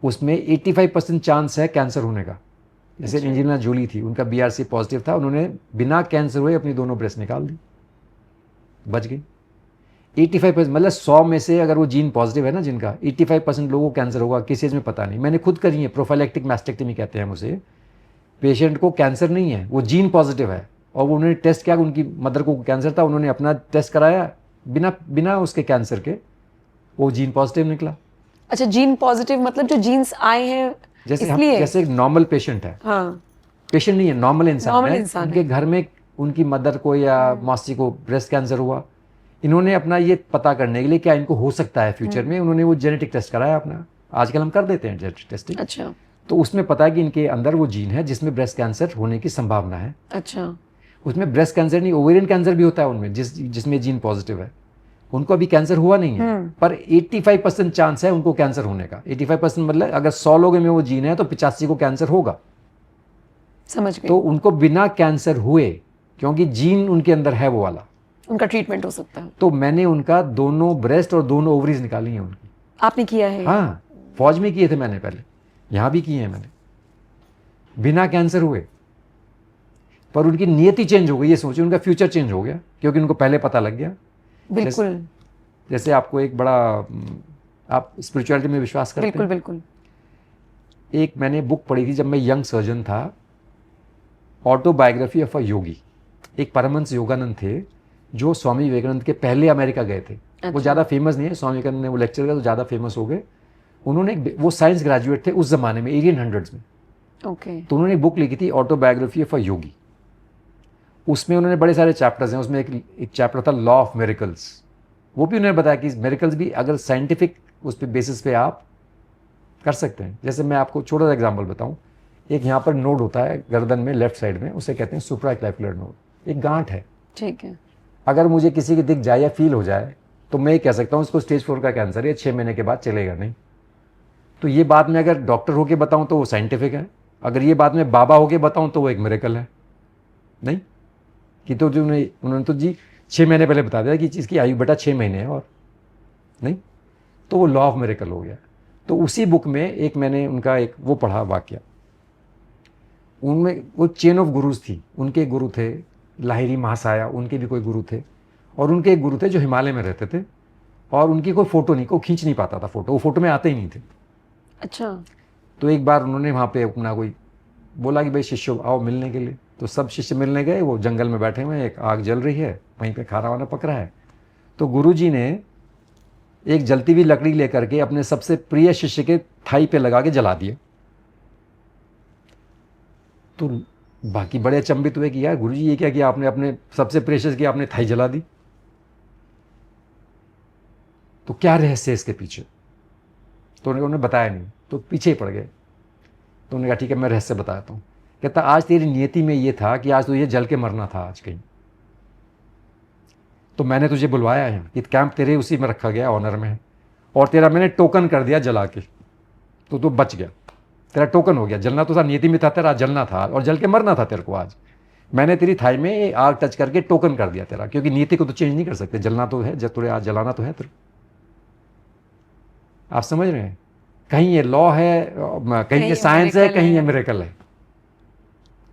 उसमें 85% चांस है कैंसर होने का। जैसे एंजेलिना जोली थी, उनका BRCA पॉजिटिव था, उन्होंने बिना कैंसर हुए अपनी दोनों ब्रेस्ट निकाल दी, बच गई। 85% मतलब 100 में से अगर वो जीन पॉजिटिव है ना जिनका, 85% लोगों को कैंसर होगा, किस एज में पता नहीं। मैंने खुद करी है, प्रोफाइलेक्टिक मैस्टेक्टमी कहते हैं उसे। पेशेंट को कैंसर नहीं है, वो जीन पॉजिटिव है, और वो उन्होंने टेस्ट किया, उनकी मदर को कैंसर था, उन्होंने अपना टेस्ट कराया, बिना उसके कैंसर के वो जीन पॉजिटिव निकला। अच्छा, जीन पॉजिटिव मतलब जो जीन्स आए हैं जैसे एक नॉर्मल पेशेंट है, हाँ, पेशेंट नहीं है, नॉर्मल इंसान है, इंसान उनके घर में उनकी मदर को या मौसी को ब्रेस्ट कैंसर हुआ, इन्होंने अपना ये पता करने के लिए क्या इनको हो सकता है फ्यूचर में, उन्होंने वो जेनेटिक टेस्ट कराया अपना। आजकल हम कर देते हैं जेनेटिक टेस्टिंग। अच्छा, तो उसमें पता है कि इनके अंदर वो जीन है जिसमें ब्रेस्ट कैंसर होने की संभावना है। अच्छा, उसमें ब्रेस्ट कैंसर नहीं, ओवेरियन कैंसर भी होता है उनमें, जिसमें जीन पॉजिटिव है। उनको अभी कैंसर हुआ नहीं है, पर 85% चांस है उनको कैंसर होने का। 85% मतलब अगर 100 लोगों में वो जीन है तो 85 को कैंसर होगा। समझ गई। तो उनको बिना कैंसर हुए, क्योंकि जीन उनके अंदर है वो वाला, उनका ट्रीटमेंट हो सकता है। तो मैंने उनका दोनों ब्रेस्ट और दोनों ओवरीज निकाली हैं उनकी। आपने किया है? हाँ, फौज में किए थे मैंने, पहले यहाँ भी किए हैं मैंने, बिना कैंसर हुए। पर उनकी नियति चेंज हो गई, ये सोचिए, उनका फ्यूचर चेंज हो गया, क्योंकि उनको पहले पता लग गया। बिल्कुल। जैसे आपको एक बड़ा, आप स्पिरिचुअलिटी में विश्वास करते बिल्कुल हैं? बिल्कुल। एक मैंने बुक पढ़ी थी जब मैं यंग सर्जन था, ऑटोबायोग्राफी ऑफ अ योगी। एक परमहंस योगानंद थे जो स्वामी विवेकानंद के पहले अमेरिका गए थे। वो ज़्यादा फेमस नहीं है, स्वामी विवेकानंद ने वो लेक्चर किया तो ज़्यादा फेमस हो गए। उन्होंने वो साइंस ग्रेजुएट थे उस जमाने में, 1800s में। ओके। तो उन्होंने एक बुक लिखी थी ऑटोबायोग्राफी ऑफ अ योगी। उसमें उन्होंने बड़े सारे चैप्टर्स हैं, उसमें एक चैप्टर था लॉ ऑफ मेरिकल्स। वो भी उन्होंने बताया कि मेरिकल्स भी अगर साइंटिफिक उस पे बेसिस पे आप कर सकते हैं। जैसे मैं आपको छोटा सा एग्जांपल बताऊं, एक यहाँ पर नोड होता है गर्दन में लेफ्ट साइड में, उसे कहते हैं सुप्राक्लैविकुलर नोड। एक गांठ है, ठीक है। अगर मुझे किसी की दिख जाए या फील हो जाए तो मैं ये कह सकता हूँ इसको स्टेज 4 का कैंसर है, 6 महीने के बाद चलेगा नहीं। तो ये बात मैं अगर डॉक्टर होके बताऊँ तो वो साइंटिफिक है, अगर ये बात मैं बाबा होके बताऊँ तो वो एक मिरेकल है। नहीं कि तो जो उन्होंने तो जी 6 महीने पहले बता दिया कि इसकी आयु बेटा 6 महीने है, और नहीं, तो वो लॉ ऑफ मिरेकल हो गया। तो उसी बुक में एक मैंने उनका एक वो पढ़ा वाक्य, उनमें वो चेन ऑफ गुरुज थी। उनके गुरु थे लाहिरी महासाया, उनके भी कोई गुरु थे, और उनके एक गुरु थे जो हिमालय में रहते थे, और उनकी कोई फोटो नहीं, कोई खींच नहीं पाता था फोटो, वो फोटो में आते ही नहीं थे। अच्छा। तो एक बार उन्होंने वहाँ पे अपना कोई बोला कि भाई शिष्य आओ मिलने के लिए, तो सब शिष्य मिलने गए। वो जंगल में बैठे हुए हैं, एक आग जल रही है, वहीं पे खाना वाना पक रहा है। तो गुरुजी ने एक जलती हुई लकड़ी लेकर के अपने सबसे प्रिय शिष्य के थाई पे लगा के जला दिया। तो बाकी बड़े अचंभित हुए कि यार गुरुजी ये क्या किया आपने, अपने सबसे प्रेशियस की आपने थाई जला दी, तो क्या रहस्य है इसके पीछे? तो उन्होंने बताया नहीं, तो पीछे ही पड़ गए। तो उन्होंने कहा ठीक है मैं रहस्य बताता हूँ। कहता आज तेरी नियति में ये था कि आज तुझे जल के मरना था आज कहीं, तो मैंने तुझे बुलवाया है कि कैंप तेरे उसी में रखा गया ऑनर में, और तेरा मैंने टोकन कर दिया जला के, तो तू बच गया, तेरा टोकन हो गया। जलना तो था नियति में था तेरा, जलना था और जल के मरना था तेरे को। आज मैंने तेरी थाई में आग टच करके टोकन कर दिया तेरा, क्योंकि नियति को तो चेंज नहीं कर सकते, जलना तो है, जब तुझे आज जलाना तो है तेरे। आप समझ रहे हैं? कहीं ये लॉ है, कहीं ये साइंस है, कहीं ये मिरेकल है।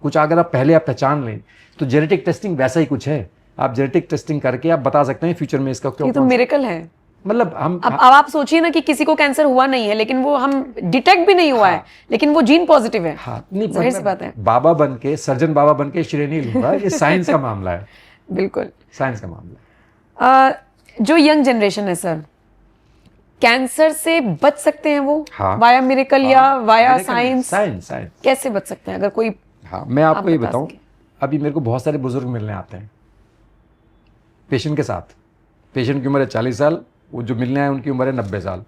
कुछ अगर आप पहले आप पहचान लें तो जेनेटिक टेस्टिंग वैसा ही कुछ है। आप जेनेटिक टेस्टिंग करके आप बता सकते हैं फ्यूचर में इसका क्या। ये तो मिरेकल है। मतलब हम अब आप सोचिए ना कि किसी को कैंसर हुआ नहीं है, लेकिन वो हम डिटेक्ट भी नहीं हुआ है, लेकिन वो जीन पॉजिटिव है। हाँ, नहीं जाहिर सी बात है। बाबा बन के, सर्जन बाबा बन के श्रेय नहीं लूंगा, ये साइंस का मामला है। बिल्कुल साइंस का मामला है। जो यंग जनरेशन है सर, कैंसर से बच सकते हैं वो? हाँ, वाया मिरेकल या वाया साइंस? साइंस कैसे बच सकते हैं अगर कोई? हाँ, मैं आपको ये बता बताऊं, सकें। अभी मेरे को बहुत सारे बुजुर्ग मिलने आते हैं पेशेंट के साथ। पेशेंट की उम्र है 40 साल, वो जो मिलने आए उनकी उम्र है 90 साल।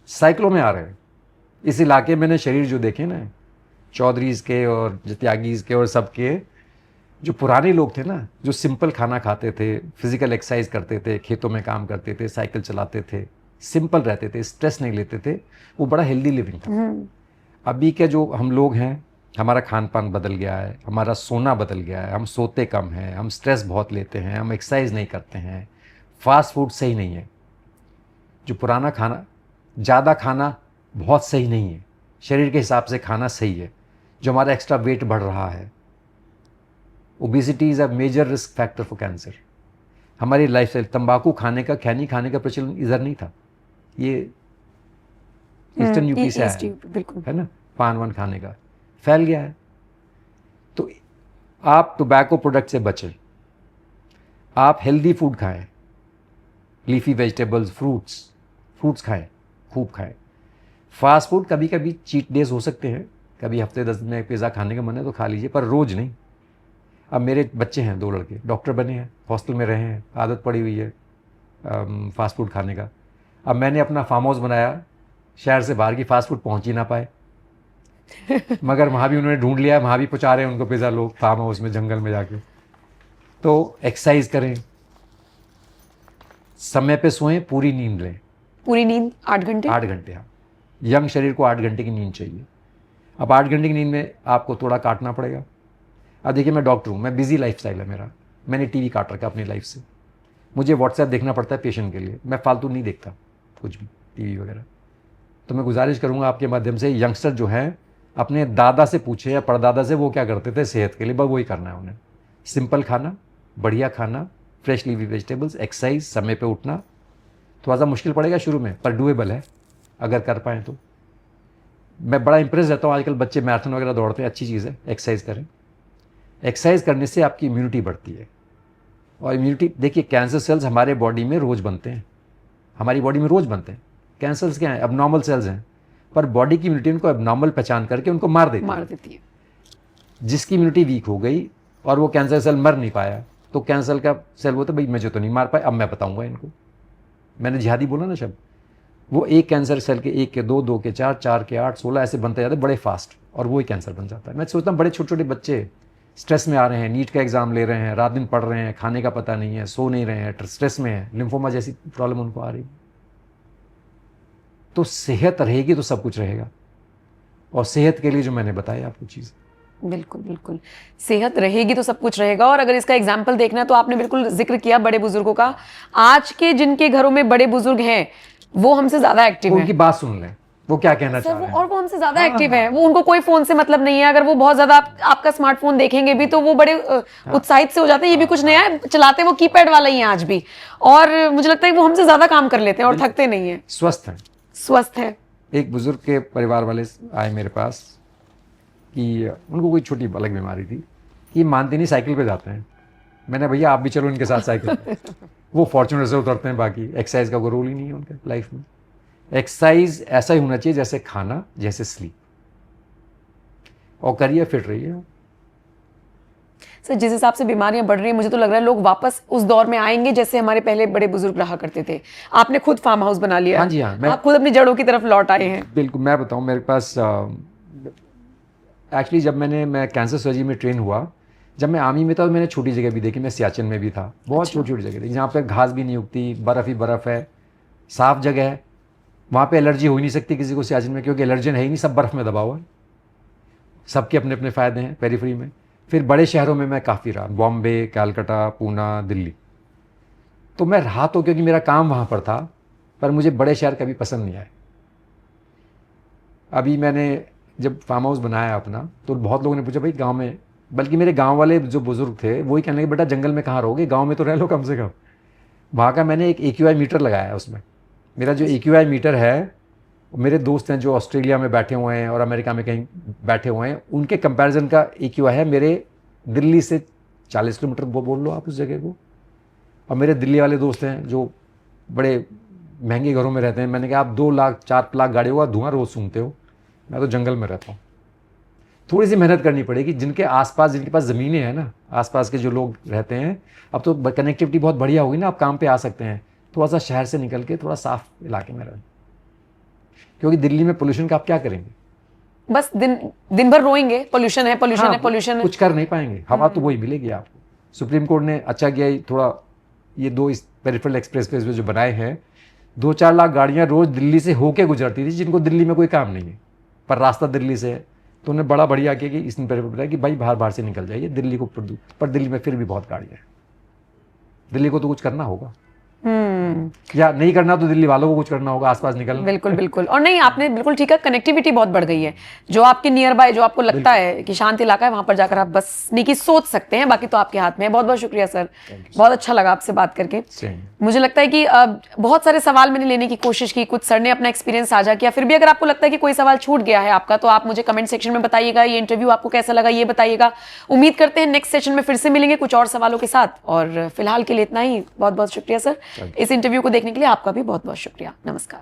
साइकिलों में आ रहे हैं। इस इलाके में मैंने शरीर जो देखे ना, चौधरीज के और त्यागीज के और सबके, जो पुराने लोग थे ना, जो सिंपल खाना खाते थे, फिजिकल एक्सरसाइज करते थे, खेतों में काम करते थे, साइकिल चलाते थे, सिंपल रहते थे, स्ट्रेस नहीं लेते थे, वो बड़ा हेल्दी लिविंग था। अभी के जो हम लोग हैं, हमारा खान पान बदल गया है, हमारा सोना बदल गया है, हम सोते कम हैं, हम स्ट्रेस बहुत लेते हैं, हम एक्सरसाइज नहीं करते हैं, फास्ट फूड सही नहीं है। जो पुराना खाना, ज़्यादा खाना बहुत सही नहीं है, शरीर के हिसाब से खाना सही है। जो हमारा एक्स्ट्रा वेट बढ़ रहा है, obesity is a major risk factor for cancer. हमारी लाइफस्टाइल, तंबाकू खाने का, खैनी खाने का प्रचलन इधर नहीं था, ये ईस्टर्न यूपी से आया है, बिल्कुल है ना, पान वान खाने का फैल गया है। तो आप टोबैको प्रोडक्ट से बचें, आप हेल्दी फूड खाएं, लीफी वेजिटेबल्स, फ्रूट्स खाएं, खूब खाएं। फास्ट फूड कभी कभी चीट डेज हो सकते हैं, कभी हफ्ते 10 दिन में पिज़्ज़ा खाने का मन है तो खा लीजिए, पर रोज़ नहीं। अब मेरे बच्चे हैं 2 लड़के, डॉक्टर बने हैं, हॉस्टल में रहे हैं, आदत पड़ी हुई है फास्ट फूड खाने का। अब मैंने अपना फार्म हाउस बनाया, शहर से बाहर की फास्ट फूड पहुंच ही ना पाए, मगर वहाँ भी उन्होंने ढूंढ लिया, वहाँ भी पहुँचा रहे हैं उनको पिज़्ज़ा लोग, फार्म हाउस में जंगल में जाके। तो एक्सरसाइज करें, समय पे सोएं, पूरी नींद लें। पूरी नींद 8 घंटे? 8 घंटे, हाँ। यंग शरीर को 8 घंटे की नींद चाहिए। अब 8 घंटे की नींद में आपको थोड़ा काटना पड़ेगा। अब देखिए मैं डॉक्टर हूँ, मैं बिजी लाइफस्टाइल है मेरा, मैंने टीवी काट रखा अपनी लाइफ से, मुझे व्हाट्सएप देखना पड़ता है पेशेंट के लिए, मैं फालतू नहीं देखता कुछ भी टीवी वगैरह। तो मैं गुजारिश करूँगा आपके माध्यम से, यंगस्टर जो हैं अपने दादा से पूछे या परदादा से वो क्या करते थे सेहत के लिए, बस वही करना है उन्हें। सिंपल खाना, बढ़िया खाना, फ्रेश लीफी वेजिटेबल्स, एक्सरसाइज, समय पे उठना। थोड़ा सा मुश्किल पड़ेगा शुरू में, पर डूएबल है अगर कर पाएँ तो। मैं बड़ा इंप्रेस रहता हूँ, आजकल बच्चे मैराथन वगैरह दौड़ते हैं, अच्छी चीज़ है, एक्सरसाइज करें। एक्सरसाइज करने से आपकी इम्यूनिटी बढ़ती है, और इम्यूनिटी, देखिए कैंसर सेल्स हमारे बॉडी में रोज़ बनते हैं, हमारी बॉडी में रोज़ बनते हैं। कैंसर्स क्या हैं? अबनॉर्मल सेल्स हैं, पर बॉडी की इम्यूनिटी उनको अबनॉर्मल पहचान करके उनको मार देती है। जिसकी इम्यूनिटी वीक हो गई और वो कैंसर सेल मर नहीं पाया, तो कैंसर का सेल बोलता भाई मुझे तो नहीं मार पाए, अब मैं बताऊंगा इनको। मैंने जिहादी बोला ना शब्द, वो एक कैंसर सेल के 1 के 2, 2 के 4, 4 के 8, 16 ऐसे बनते जाते बड़े फास्ट, और वो ही कैंसर बन जाता है। मैं सोचता हूँ बड़े छोटे छोटे बच्चे स्ट्रेस में आ रहे हैं, नीट का एग्जाम ले रहे हैं, रात दिन पढ़ रहे हैं, खाने का पता नहीं है, सो नहीं रहे हैं, स्ट्रेस में है, लिम्फोमा जैसी प्रॉब्लम उनको आ रही है। तो सेहत रहेगी तो सब कुछ रहेगा, और सेहत के लिए जो मैंने बताया आपको चीज़, बिल्कुल बिल्कुल, सेहत रहेगी तो सब कुछ रहेगा। और अगर इसका एग्जाम्पल देखना है तो आपने बिल्कुल जिक्र किया बड़े बुजुर्गों का। आज के जिनके घरों में बड़े बुजुर्ग हैं वो हमसे ज्यादा एक्टिव हैं। उनकी बात सुन लें, वो क्या कहना चाह रहे हैं। और वो हमसे ज्यादा एक्टिव है, वो उनको कोई फोन से मतलब नहीं है। अगर वो बहुत ज्यादा आपका स्मार्टफोन देखेंगे भी तो वो बड़े उत्साहित से हो जाते हैं, ये भी कुछ नया है, चलाते वो कीपैड वाला ही है आज भी, और मुझे लगता है वो हमसे ज्यादा काम कर लेते हैं और थकते नहीं है। स्वस्थ है, स्वस्थ है, एक बुज़ुर्ग के परिवार वाले आए मेरे पास कि उनको कोई छोटी अलग बीमारी थी कि मानते नहीं, साइकिल पे जाते हैं। मैंने, भैया आप भी चलो इनके साथ साइकिल पे। वो फॉर्च्यूनर से उतरते हैं, बाकी एक्सरसाइज का कोई रोल ही नहीं है उनके लाइफ में। एक्सरसाइज ऐसा ही होना चाहिए जैसे खाना, जैसे स्लीप, और करिए, फिट रहिए। सर जिस हिसाब से बीमारियां बढ़ रही हैं, मुझे तो लग रहा है लोग वापस उस दौर में आएंगे जैसे हमारे पहले बड़े बुजुर्ग रहा करते थे। आपने खुद फार्म हाउस बना लिया। हाँ जी, हाँ, मैं आप खुद अपनी जड़ों की तरफ लौट आए हैं। बिल्कुल। मैं बताऊं, मेरे पास एक्चुअली जब मैं कैंसर सर्जरी में ट्रेन हुआ, जब मैं आर्मी में था तो मैंने छोटी जगह भी देखी। मैं सियाचिन में भी था, बहुत छोटी छोटी जगह थी जहाँ पे घास भी नहीं उगती, बर्फ़ ही बर्फ़ है, साफ जगह है। वहाँ पे एलर्जी हो ही नहीं सकती किसी को सियाचिन में, क्योंकि एलर्जन है ही नहीं, सब बर्फ़ में दबा हुआ है। सबके अपने अपने फ़ायदे हैं पेरीफ्री में। फिर बड़े शहरों में मैं काफ़ी रहा, बॉम्बे, कलकत्ता, पूना, दिल्ली। तो मैं रहा तो क्योंकि मेरा काम वहाँ पर था, पर मुझे बड़े शहर कभी पसंद नहीं आए। अभी मैंने जब फार्म हाउस बनाया अपना, तो बहुत लोगों ने पूछा भाई गांव में, बल्कि मेरे गांव वाले जो बुजुर्ग थे वही कहने लगे बेटा जंगल में कहाँ रहोगे, गांव में तो रह लो कम से कम। वहाँ का मैंने एक AQI मीटर लगाया है उसमें। मेरा जो AQI मीटर है, मेरे दोस्त हैं जो ऑस्ट्रेलिया में बैठे हुए हैं और अमेरिका में कहीं बैठे हुए हैं, उनके कंपैरिजन का AQI है मेरे दिल्ली से 40 किलोमीटर बोल लो आप उस जगह को। और मेरे दिल्ली वाले दोस्त हैं जो बड़े महंगे घरों में रहते हैं। मैंने कहा आप 2 लाख 4 लाख गाड़ियों का धुआं रोज़ सूंघते हो, मैं तो जंगल में रहता हूँ। थोड़ी सी मेहनत करनी पड़ेगी। जिनके आसपास, जिनके पास ज़मीनें हैं ना, आसपास के जो लोग रहते हैं, अब तो कनेक्टिविटी बहुत बढ़िया होगी ना, आप काम पे आ सकते हैं। थोड़ा सा शहर से निकल के थोड़ा साफ इलाके में रहें, क्योंकि दिल्ली में पोल्यूशन का आप क्या करेंगे? बस दिन भर रोएंगे, पोल्यूशन है, पोल्यूशन हाँ, है, पोल्यूशन है। कुछ कर नहीं पाएंगे। हवा तो वही मिलेगी आपको। सुप्रीम कोर्ट ने अच्छा किया थोड़ा, ये 2 इस पेरिफेरल एक्सप्रेसवेज जो बनाए हैं, 2-4 लाख गाड़ियाँ रोज़ दिल्ली से होके गुजरती थी, जिनको दिल्ली में कोई काम नहीं है, पर रास्ता दिल्ली से है। तो उन्हें बड़ा बढ़िया किया कि इसने बताया कि भाई बाहर से निकल जाइए, दिल्ली को पर दिल्ली में फिर भी बहुत गाड़ियाँ हैं। दिल्ली को तो कुछ करना होगा, या नहीं करना तो दिल्ली वालों को कुछ करना होगा, आसपास निकलना। बिल्कुल बिल्कुल। और नहीं, आपने बिल्कुल ठीक है, कनेक्टिविटी बहुत बढ़ गई है। जो आपके नियर बाय, जो आपको लगता है कि शांत इलाका है, वहां पर जाकर आप बस स्नीकी सोच सकते हैं, बाकी तो आपके हाथ में है। बहुत बहुत शुक्रिया सर, बहुत अच्छा लगा आपसे बात करके। मुझे लगता है कि बहुत सारे सवाल मैंने लेने की कोशिश की, कुछ सर ने अपना एक्सपीरियंस साझा किया। फिर भी अगर आपको लगता है कि कोई सवाल छूट गया है आपका, तो आप मुझे कमेंट सेक्शन में बताइएगा। ये इंटरव्यू आपको कैसा लगा ये बताइएगा। उम्मीद करते हैं नेक्स्ट सेशन में फिर से मिलेंगे कुछ और सवालों के साथ। और फिलहाल के लिए इतना ही। बहुत बहुत शुक्रिया सर, इस इंटरव्यू को देखने के लिए आपका भी बहुत बहुत शुक्रिया। नमस्कार।